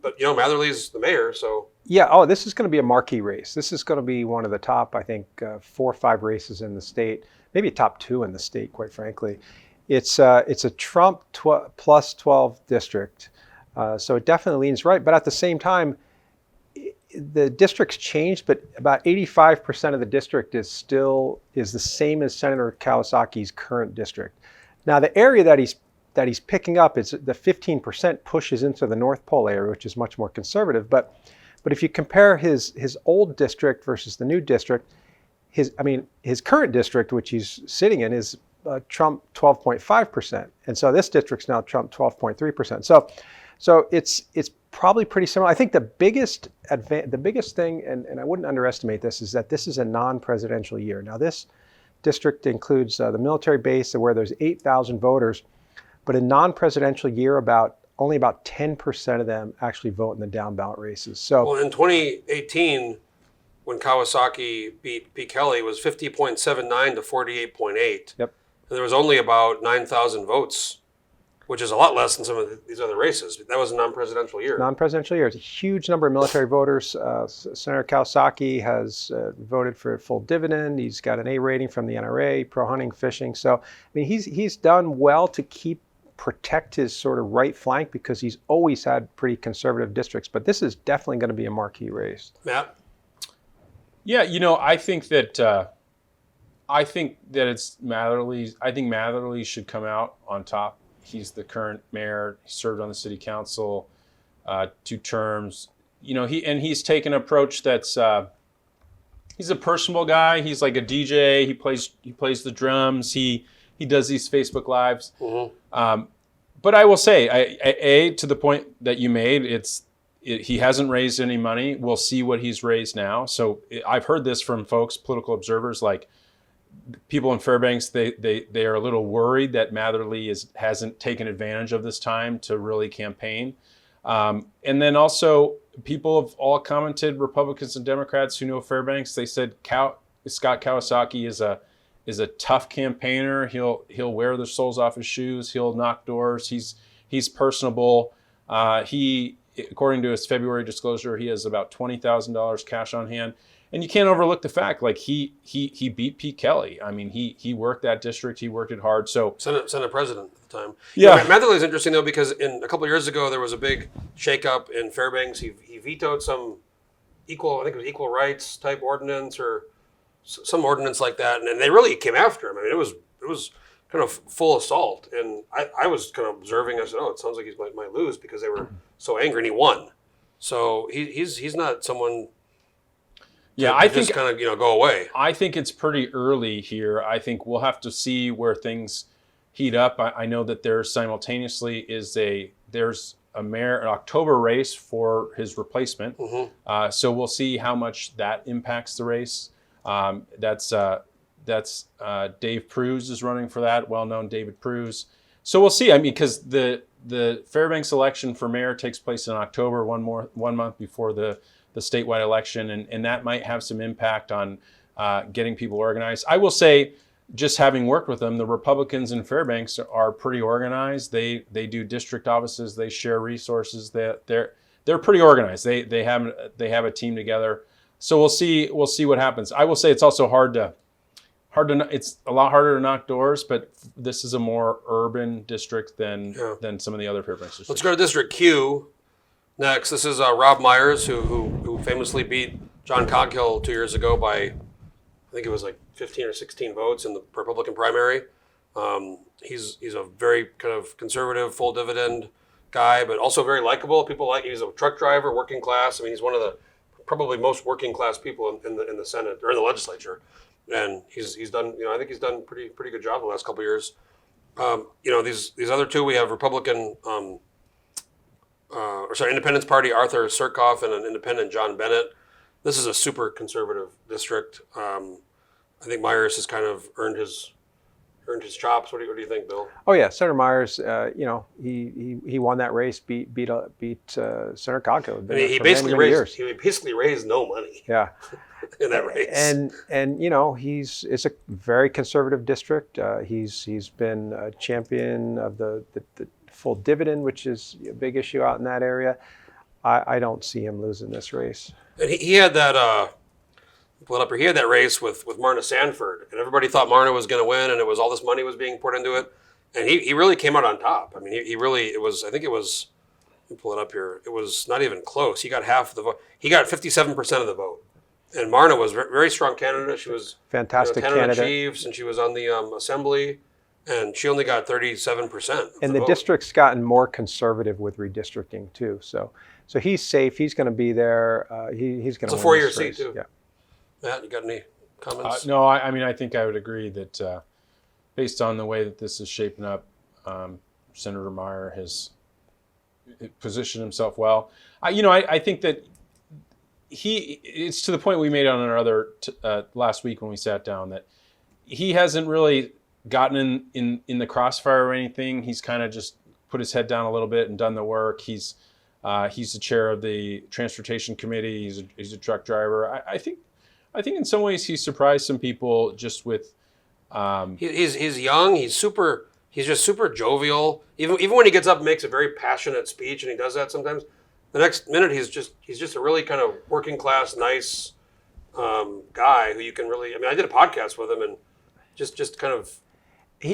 But, Matherly's the mayor, so. Yeah, oh, this is going to be a marquee race. This is going to be one of the top, I think, 4 or 5 races in the state, maybe top 2 in the state, quite frankly. It's a Trump plus 12 district, so it definitely leans right. But at the same time, the district's changed, but about 85% of the district is the same as Senator Kawasaki's current district. Now, the area that he's picking up is the 15% pushes into the North Pole area, which is much more conservative. But if you compare his old district versus the new district, his current district, which he's sitting in, is Trump 12.5%, and so this district's now Trump 12.3%. So it's probably pretty similar. I think the biggest thing, and I wouldn't underestimate this, is that this is a non-presidential year. Now, this district includes the military base where there's 8,000 voters, but a non-presidential year, only about 10% of them actually vote in the down ballot races. So, well, in 2018, when Kawasaki beat Pete Kelly, it was 50.79 to 48.8. Yep. And there was only about 9,000 votes, which is a lot less than some of these other races. That was a non-presidential year. Non-presidential year. It's a huge number of military voters. Senator Kawasaki has voted for full dividend. He's got an A rating from the NRA, pro-hunting, fishing. So, he's done well to protect his sort of right flank because he's always had pretty conservative districts. But this is definitely going to be a marquee race. Matt? Yeah, I think that it's Matherly. I think Matherly should come out on top. He's the current mayor. He served on the city council 2 terms. He's taken an approach that's he's a personable guy. He's like a DJ. He plays the drums. He does these Facebook lives. Mm-hmm. But I will say, to the point that you made, he hasn't raised any money. We'll see what he's raised now. So I've heard this from folks, political observers, like people in Fairbanks. They are a little worried that Matherly hasn't taken advantage of this time to really campaign. And then also people have all commented, Republicans and Democrats who know Fairbanks. They said Scott Kawasaki is a tough campaigner. He'll wear the soles off his shoes. He'll knock doors. He's personable. He, according to his February disclosure, he has about $20,000 cash on hand. And you can't overlook the fact, like he beat Pete Kelly. He worked that district. He worked it hard. So Senate president at the time. Yeah. Matherly is interesting though because a couple of years ago there was a big shakeup in Fairbanks. He vetoed some equal rights type ordinance or some ordinance like that, and they really came after him. It was kind of full assault, and I was kind of observing. I said, "Oh, it sounds like he might lose," because they were so angry, and he won. So he's not someone. Yeah, I think just kind of go away. I think it's pretty early here. I think we'll have to see where things heat up. I know that there simultaneously there's an October race for his replacement. Mm-hmm. So we'll see how much that impacts the race. That's Dave Pruse is running for that, well-known David Pruse. So we'll see. Because the Fairbanks election for mayor takes place in October, one month before the statewide election, and that might have some impact on getting people organized. I will say, just having worked with them, the Republicans in Fairbanks are pretty organized. They do district offices. They share resources. They're pretty organized. They have a team together. So we'll see what happens. I will say it's also it's a lot harder to knock doors, but this is a more urban district than some of the other Fairbanks districts. Let's go to District Q next. This is Rob Myers, who famously beat John Coghill 2 years ago by, I think it was like 15 or 16 votes in the Republican primary. He's a very kind of conservative, full dividend guy, but also very likable. People like, he's a truck driver, working class. I mean, he's one of the probably most working class people in the Senate or in the legislature. And he's done, I think he's done pretty good job the last couple of years. These other two, we have Republican, Independence Party, Arthur Surkoff, and an independent, John Bennett. This is a super conservative district. I think Myers has kind of earned his chops. What do you think, Bill? Oh yeah, Senator Myers. He won that race, beat Senator Conco. He basically raised no money. Yeah. In that race. And it's a very conservative district. He's been a champion of the full dividend, which is a big issue out in that area. I don't see him losing this race. And he had that. Pull it up here. He had that race with Marna Sanford, and everybody thought Marna was going to win, and it was all this money was being poured into it, and he really came out on top. I mean, he really, it was. I think it was. Let me pull it up here. It was not even close. He got half of the vote. He got 57% of the vote. And Marna was a very strong candidate. She was fantastic 10 candidate. of the chiefs, and she was on the assembly, and she only got 37%. And the district's gotten more conservative with redistricting too. So he's safe. He's going to be there. He's going to. It's a 4-year seat too. Yeah. Matt, you got any comments? No, I mean I think I would agree that based on the way that this is shaping up, Senator Meyer has positioned himself well. I think that. It's to the point we made on our other last week when we sat down that he hasn't really gotten in the crossfire or anything. He's kind of just put his head down a little bit and done the work. He's the chair of the transportation committee. He's a truck driver. I think in some ways he's surprised some people just with. He's young. He's just super jovial. Even when he gets up and makes a very passionate speech, and he does that sometimes. The next minute, he's just a really kind of working class, nice guy who you can really. I mean, I did a podcast with him, and just kind of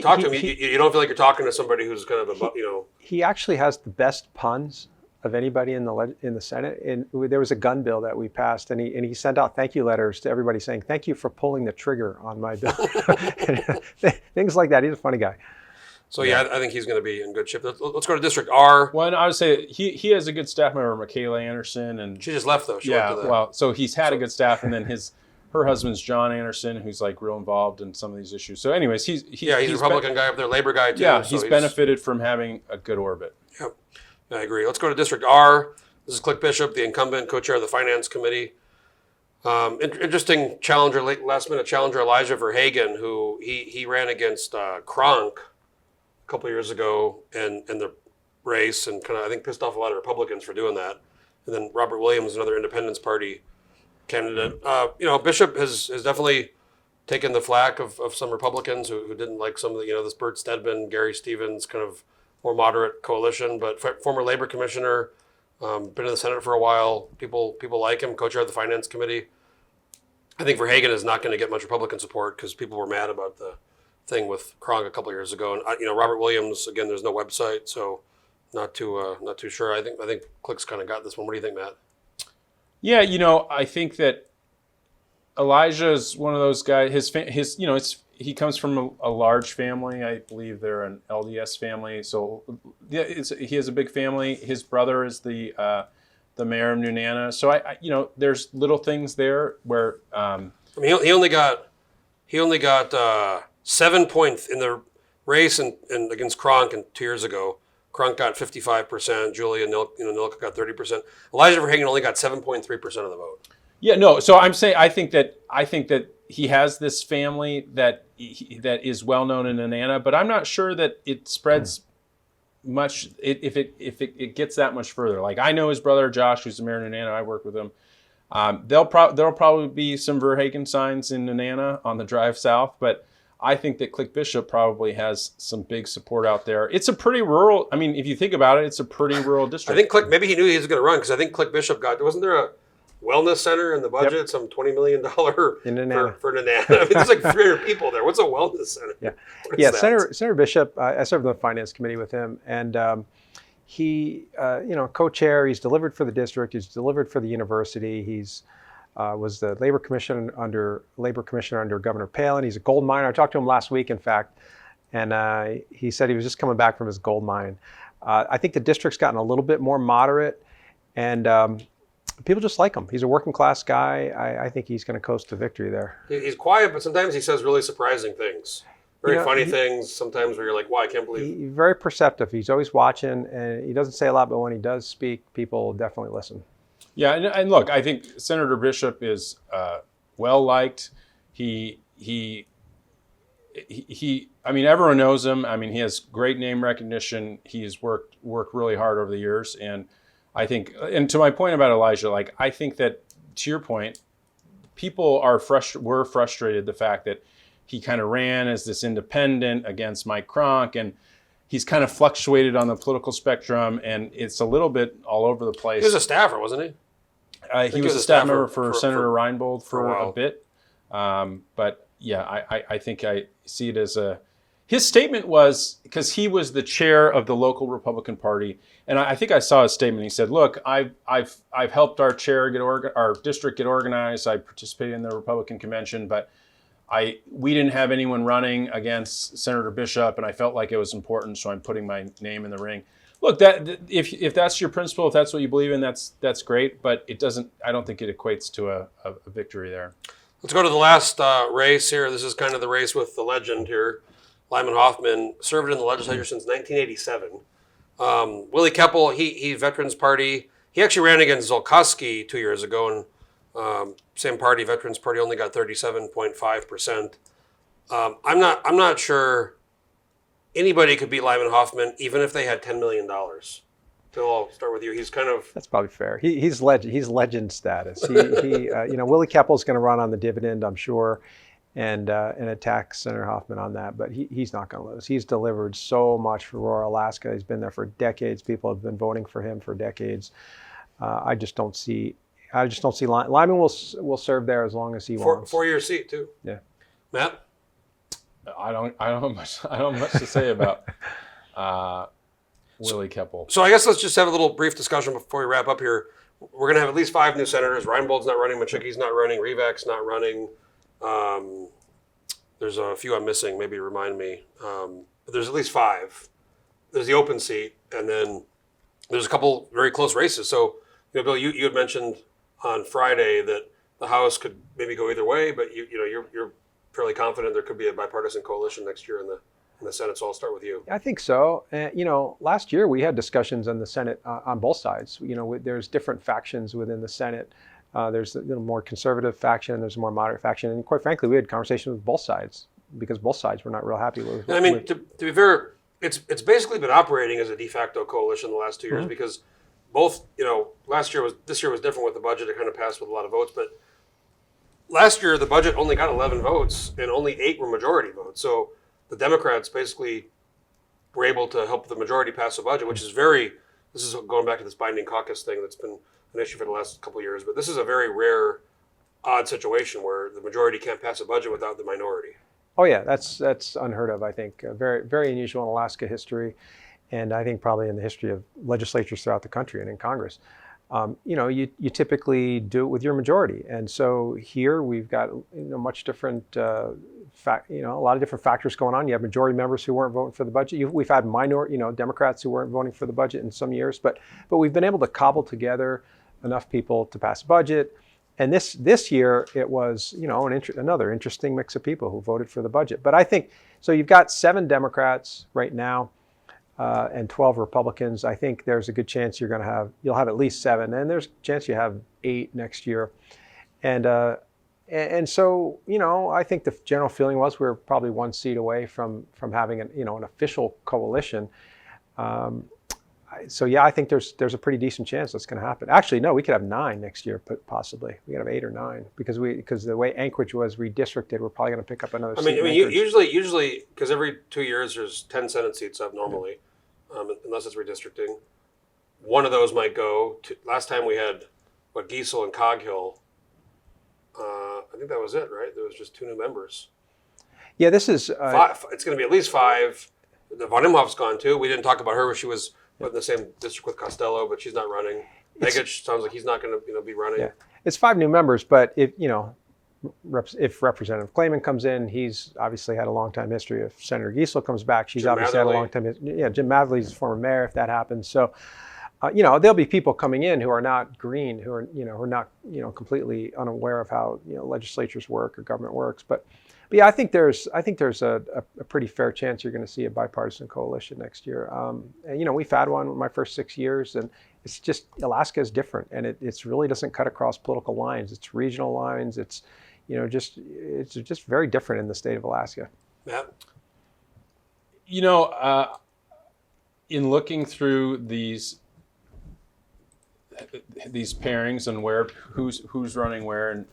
talk to him. You don't feel like you're talking to somebody who's kind of He actually has the best puns of anybody in the Senate. And there was a gun bill that we passed, and he sent out thank you letters to everybody saying thank you for pulling the trigger on my bill. Things like that. He's a funny guy. So yeah, I think he's going to be in good shape. Let's go to District R. Well, I would say he has a good staff member, Michaela Anderson, and she just left though. She went to well, so he's had a good staff, and then her husband's John Anderson, who's like real involved in some of these issues. So, anyways, he's a Republican guy up there, Labor guy too. Yeah, he's benefited from having a good orbit. Yep, I agree. Let's go to District R. This is Click Bishop, the incumbent co-chair of the Finance Committee. Interesting challenger, last minute challenger Elijah Verhagen, who he ran against Kronk a couple of years ago in the race, and kind of I think pissed off a lot of Republicans for doing that. And then Robert Williams, another Independence Party candidate. Bishop has definitely taken the flack of some Republicans who didn't like some of the this Bert Stedman, Gary Stevens kind of more moderate coalition. But former labor commissioner, been in the Senate for a while. People like him. Co-chair of the Finance Committee. I think Verhagen is not going to get much Republican support because people were mad about the thing with Kronk a couple of years ago. And Robert Williams, again, there's no website, so not too sure. I think Click's kind of got this one. What do you think, Matt? Yeah, I think that Elijah is one of those guys. He comes from a large family. I believe they're an LDS family. So yeah, he has a big family. His brother is the mayor of New Nana. So I there's little things there where. He only got 7 points in the race and against Kronk 2 years ago. Kronk got 55%. Julia Nilka got 30%. Elijah Verhagen only got 7.3% of the vote. Yeah, no. So I'm saying I think that he has this family that is well known in Nana, but I'm not sure that it spreads much if it gets that much further. Like I know his brother Josh, who's the mayor of Nana. I work with him. There'll probably be some Verhagen signs in Nana on the drive south, but I think that Click Bishop probably has some big support out there. It's a pretty rural. I mean, if you think about it, it's a pretty rural district. I think Click. Maybe he knew he was going to run because I think Click Bishop wasn't there a wellness center in the budget, Yep. some $20 million in Nana. for Nana. I mean, there's like 300 people there. What's a wellness center? Yeah. Senator Bishop. I served on the Finance Committee with him, and he, co-chair. He's delivered for the district. He's delivered for the university. He's was the labor commissioner under Governor Palin. He's a gold miner. I talked to him last week, in fact, and he said he was just coming back from his gold mine. I think the district's gotten a little bit more moderate, and people just like him. He's a working class guy. I think he's going to coast to victory there. He's quiet, but sometimes he says really surprising things. Very funny things sometimes where you're like, wow, I can't believe. He's very perceptive. He's always watching, and he doesn't say a lot, but when he does speak, people definitely listen. Yeah, and look, I think Senator Bishop is well liked. He I mean, everyone knows him. I mean, he has great name recognition. He's worked really hard over the years, and I think, and to my point about Elijah, like I think that to your point, people were frustrated the fact that he kind of ran as this independent against Mike Cronk, and he's kind of fluctuated on the political spectrum, and it's a little bit all over the place. He was a staffer, wasn't he? He was a staff member for Senator Reinbold for a bit. But yeah, I think I see it as his statement was, because he was the chair of the local Republican Party, and I think I saw his statement. He said, "Look, I've helped our chair our district get organized. I participated in the Republican convention, but we didn't have anyone running against Senator Bishop, and I felt like it was important, so I'm putting my name in the ring." Look, that if that's your principle, if that's what you believe in, that's great, but it doesn't. I don't think it equates to a victory there. Let's go to the last race here. This is kind of the race with the legend here. Lyman Hoffman served in the legislature since 1987. Willie Keppel, he Veterans Party. He actually ran against Wielechowski 2 years ago, and same party, Veterans Party, only got 37.5%. I'm not sure anybody could beat Lyman Hoffman, even if they had $10 million. Phil, I'll start with you. He's kind of... That's probably fair. He's legend status. Willie Keppel's going to run on the dividend, I'm sure, and attack Senator Hoffman on that. But he's not going to lose. He's delivered so much for rural Alaska. He's been there for decades. People have been voting for him for decades. I just don't see Lyman will serve there as long as he wants. 4-year seat too. Yeah. Matt? I don't have much to say about Willie Keppel. So I guess let's just have a little brief discussion before we wrap up here. We're going to have at least 5 new senators. Reinbold's not running. Machicki's not running. Revak's not running. There's a few I'm missing. Maybe remind me. But there's at least 5. There's the open seat, and then there's a couple very close races. So, Bill, you had mentioned on Friday that the House could maybe go either way, but you're fairly confident there could be a bipartisan coalition next year in the Senate. So I'll start with you. I think so. Last year we had discussions in the Senate on both sides. There's different factions within the Senate. There's a little more conservative faction. There's a more moderate faction, and quite frankly, we had conversations with both sides because both sides were not real happy with. To be fair, it's basically been operating as a de facto coalition the last 2 years because both this year was different with the budget. It kind of passed with a lot of votes, but last year the budget only got 11 votes and only 8 were majority votes. So the Democrats basically were able to help the majority pass the budget, which is this is going back to this binding caucus thing that's been an issue for the last couple of years. But this is a very rare, odd situation where the majority can't pass a budget without the minority. Oh yeah, that's unheard of. I think very very unusual in Alaska history, and I think probably in the history of legislatures throughout the country and in Congress. You typically do it with your majority, and so here we've got much different a lot of different factors going on. You have majority members who weren't voting for the budget. We've had Democrats who weren't voting for the budget in some years, but we've been able to cobble together enough people to pass a budget. And this year it was another interesting mix of people who voted for the budget. But I think so. You've got 7 Democrats right now. And 12 Republicans. I think there's a good chance you'll have at least 7, and there's a chance you have 8 next year. And so I think the general feeling was we're probably 1 seat away from having an official coalition. So yeah, I think there's a pretty decent chance that's going to happen. Actually, no, we could have 9 next year, possibly. We could have 8 or 9 because the way Anchorage was redistricted, we're probably going to pick up another seat. Usually because every 2 years there's 10 Senate seats up normally. Unless it's redistricting. One of those might go to, last time we had, Giesel and Coghill. I think that was it, right? There was just 2 new members. Yeah, this is... 5, it's going to be at least 5. The Von Imhoff's gone too. We didn't talk about her. She was in the same district with Costello, but she's not running. Begich sounds like he's not going to be running. Yeah. It's 5 new members, but if if Representative Clayman comes in, he's obviously had a long time history. If Senator Giesel comes back, she's Jim obviously had a Matherly. long time history. Yeah, Jim Matherly's a former mayor. If that happens, so there'll be people coming in who are not green, who are not completely unaware of how legislatures work or government works. But yeah, I think there's a pretty fair chance you're going to see a bipartisan coalition next year. And we've had one in my first 6 years, and it's just Alaska is different, and it really doesn't cut across political lines. It's regional lines. It's just very different in the state of Alaska. Matt? In looking through these pairings and who's running where, and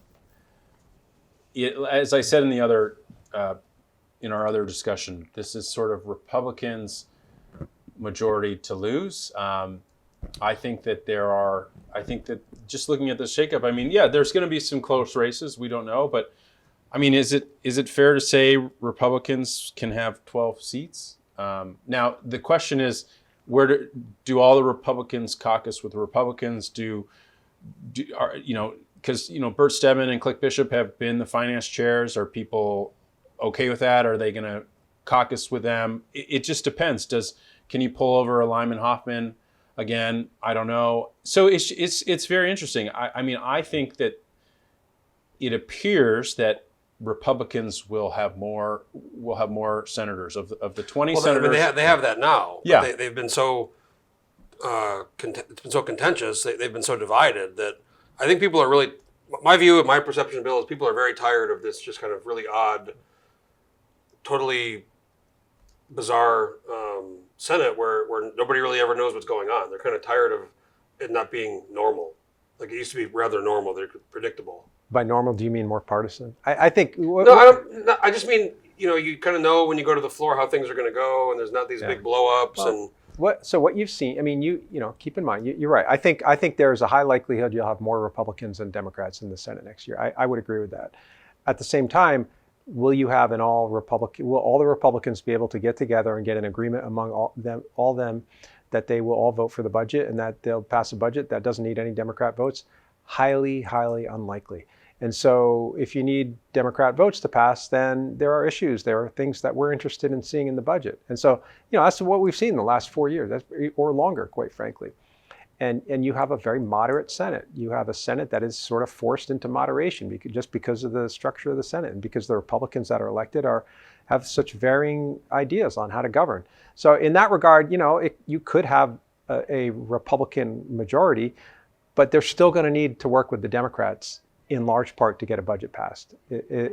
as I said in the other in our other discussion, this is sort of Republicans' majority to lose. I think that just looking at the shakeup, there's going to be some close races. We don't know, but is it fair to say Republicans can have 12 seats? Now the question is, where do all the Republicans caucus with the Republicans? Because Bert Stedman and Click Bishop have been the finance chairs. Are people okay with that? Are they going to caucus with them? It just depends. Can you pull over a Lyman Hoffman again? I don't know. So it's very interesting. I think that it appears that Republicans will have more senators of the 20 senators. They have that now. Yeah, they've been so it's been so contentious. They've been so divided that I think people are really. My view, my perception, Bill, is people are very tired of this just kind of really odd, totally bizarre Senate where nobody really ever knows what's going on. They're kind of tired of it not being normal. Like it used to be rather normal. They're predictable. By normal, do you mean more partisan? I think. No, I don't. No, I just mean you kind of know when you go to the floor how things are going to go, and there's not these big blow-ups. And what you've seen. Keep in mind. You're right. I think there's a high likelihood you'll have more Republicans than Democrats in the Senate next year. I would agree with that. At the same time, will you have an all Republican? Will all the Republicans be able to get together and get an agreement among all them that they will all vote for the budget and that they'll pass a budget that doesn't need any Democrat votes? Highly, highly unlikely. And so if you need Democrat votes to pass, then there are issues. There are things that we're interested in seeing in the budget. And so, that's what we've seen in the last 4 years, or longer, quite frankly. And you have a very moderate Senate. You have a Senate that is sort of forced into moderation because of the structure of the Senate and because the Republicans that are elected have such varying ideas on how to govern. So in that regard, you could have a Republican majority, but they're still going to need to work with the Democrats in large part to get a budget passed.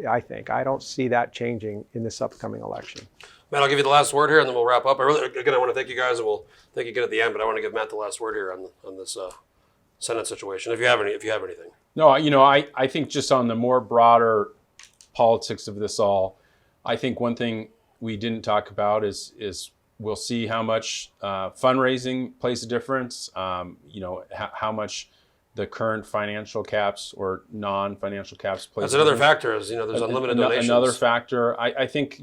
I think. I don't see that changing in this upcoming election. Matt, I'll give you the last word here, and then we'll wrap up. I want to thank you guys, and we'll thank you again at the end. But I want to give Matt the last word here on this Senate situation. If you have anything. No, I think just on the more broader politics of this all, I think one thing we didn't talk about is we'll see how much fundraising plays a difference. How much the current financial caps or non-financial caps plays. That's another factor. Is there's unlimited donations. Another factor. I think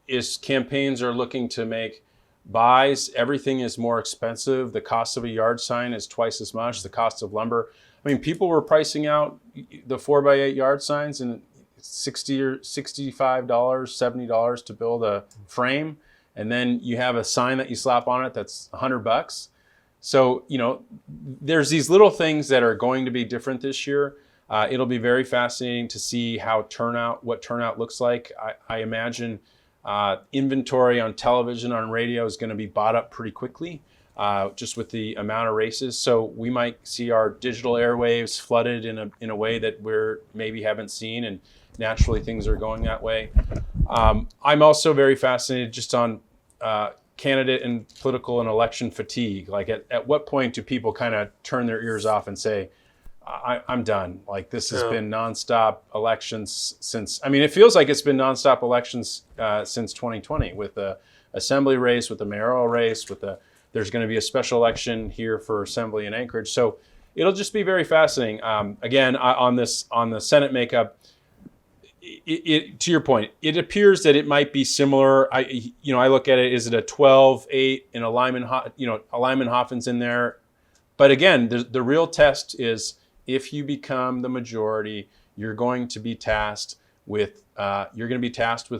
is campaigns are looking to make buys. Everything is more expensive. The cost of a yard sign is twice as much. The cost of lumber. People were pricing out the 4x8 yard signs and $60 or $65, $70 to build a frame, and then you have a sign that you slap on it that's $100. So, there's these little things that are going to be different this year. It'll be very fascinating to see what turnout looks like. I imagine inventory on television, on radio is going to be bought up pretty quickly, just with the amount of races. So we might see our digital airwaves flooded in a way that we're maybe haven't seen, and naturally things are going that way. I'm also very fascinated just on candidate and political and election fatigue. Like at what point do people kind of turn their ears off and say, I'm done. Like this has been nonstop elections since, it feels like it's been nonstop elections since 2020 with the assembly race, with the mayoral race, there's going to be a special election here for assembly in Anchorage. So it'll just be very fascinating. Again, on the Senate makeup, to your point, it appears that it might be similar. I look at it. Is it a 12-8 and a Lyman Hoffman's in there? But again, the real test is if you become the majority, you're going to be tasked with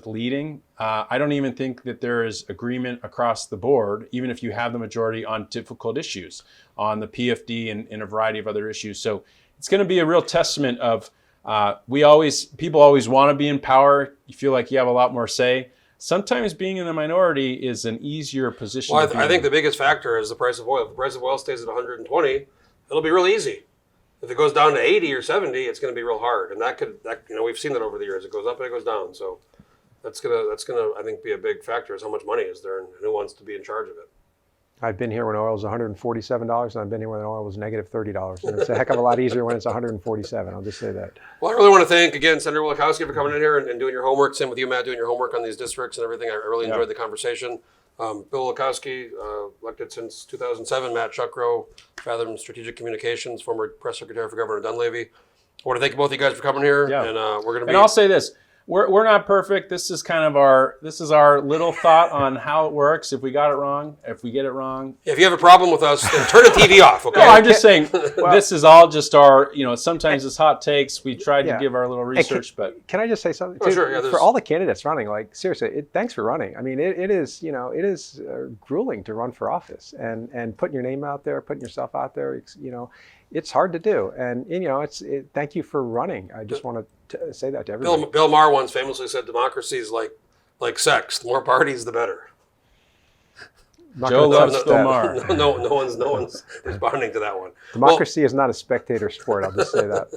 leading. I don't even think that there is agreement across the board, even if you have the majority on difficult issues, on the PFD and a variety of other issues. So it's going to be a real testament of people always want to be in power. You feel like you have a lot more say. Sometimes being in the minority is an easier position. Well, I think the biggest factor is the price of oil. If the price of oil stays at 120, it'll be real easy. If it goes down to 80 or 70, it's going to be real hard. And we've seen that over the years. It goes up and it goes down. So that's gonna I think be a big factor, is how much money is there and who wants to be in charge of it. I've been here when oil was $147, and I've been here when oil was negative $30. And it's a heck of a lot easier when it's 147. I'll just say that. Well, I really want to thank, again, Senator Wielechowski for coming in here and doing your homework. Same with you, Matt, doing your homework on these districts and everything. I really enjoyed the conversation. Bill Wielechowski, elected since 2007. Matt Shuckerow, Fathom Strategic Communications, former press secretary for Governor Dunleavy. I want to thank both of you guys for coming here. Yeah. And we're going to be. And I'll say this. We're not perfect. This is kind of our little thought on how it works. If we got it wrong, if we get it wrong. If you have a problem with us, then turn the TV off, okay? No, I'm just saying, this is all just our, sometimes it's hot takes. We try to give our little research, but. Can I just say something? Oh, sure, yeah, for all the candidates running, like, seriously, thanks for running. I mean, it is grueling to run for office and putting your name out there, putting yourself out there, it's hard to do. And, thank you for running. I just want to say that to everybody. Bill Maher once famously said, democracy is like sex. The more parties, the better. Joe loves Bill Maher. No one's responding to that one. Democracy is not a spectator sport. I'll just say that.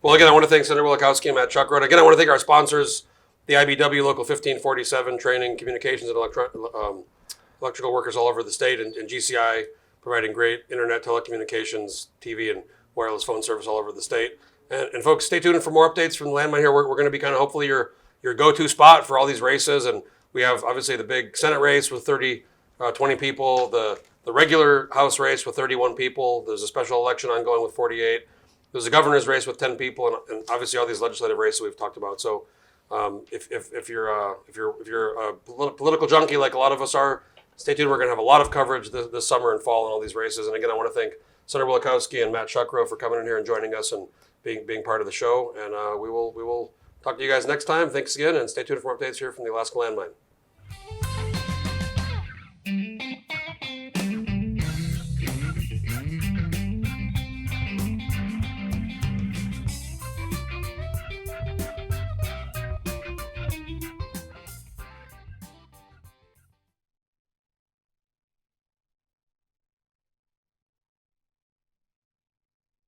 Well, again, I want to thank Senator Wielechowski and Matt Shuckerow. Again, I want to thank our sponsors, the IBW Local 1547, training, communications, and electrical workers all over the state, and GCI, providing great internet, telecommunications, TV, and wireless phone service all over the state. And folks, stay tuned for more updates from the landmine here. We're going to be kind of hopefully your go-to spot for all these races. And we have obviously the big Senate race with 20 people, the regular House race with 31 people. There's a special election ongoing with 48. There's a governor's race with 10 people, and obviously all these legislative races we've talked about. So if you're a political junkie like a lot of us are, stay tuned. We're going to have a lot of coverage this summer and fall on all these races. And again, I want to thank Senator Wielechowski and Matt Shuckerow for coming in here and joining us and being part of the show. And we will talk to you guys next time. Thanks again, and stay tuned for more updates here from the Alaska Landmine.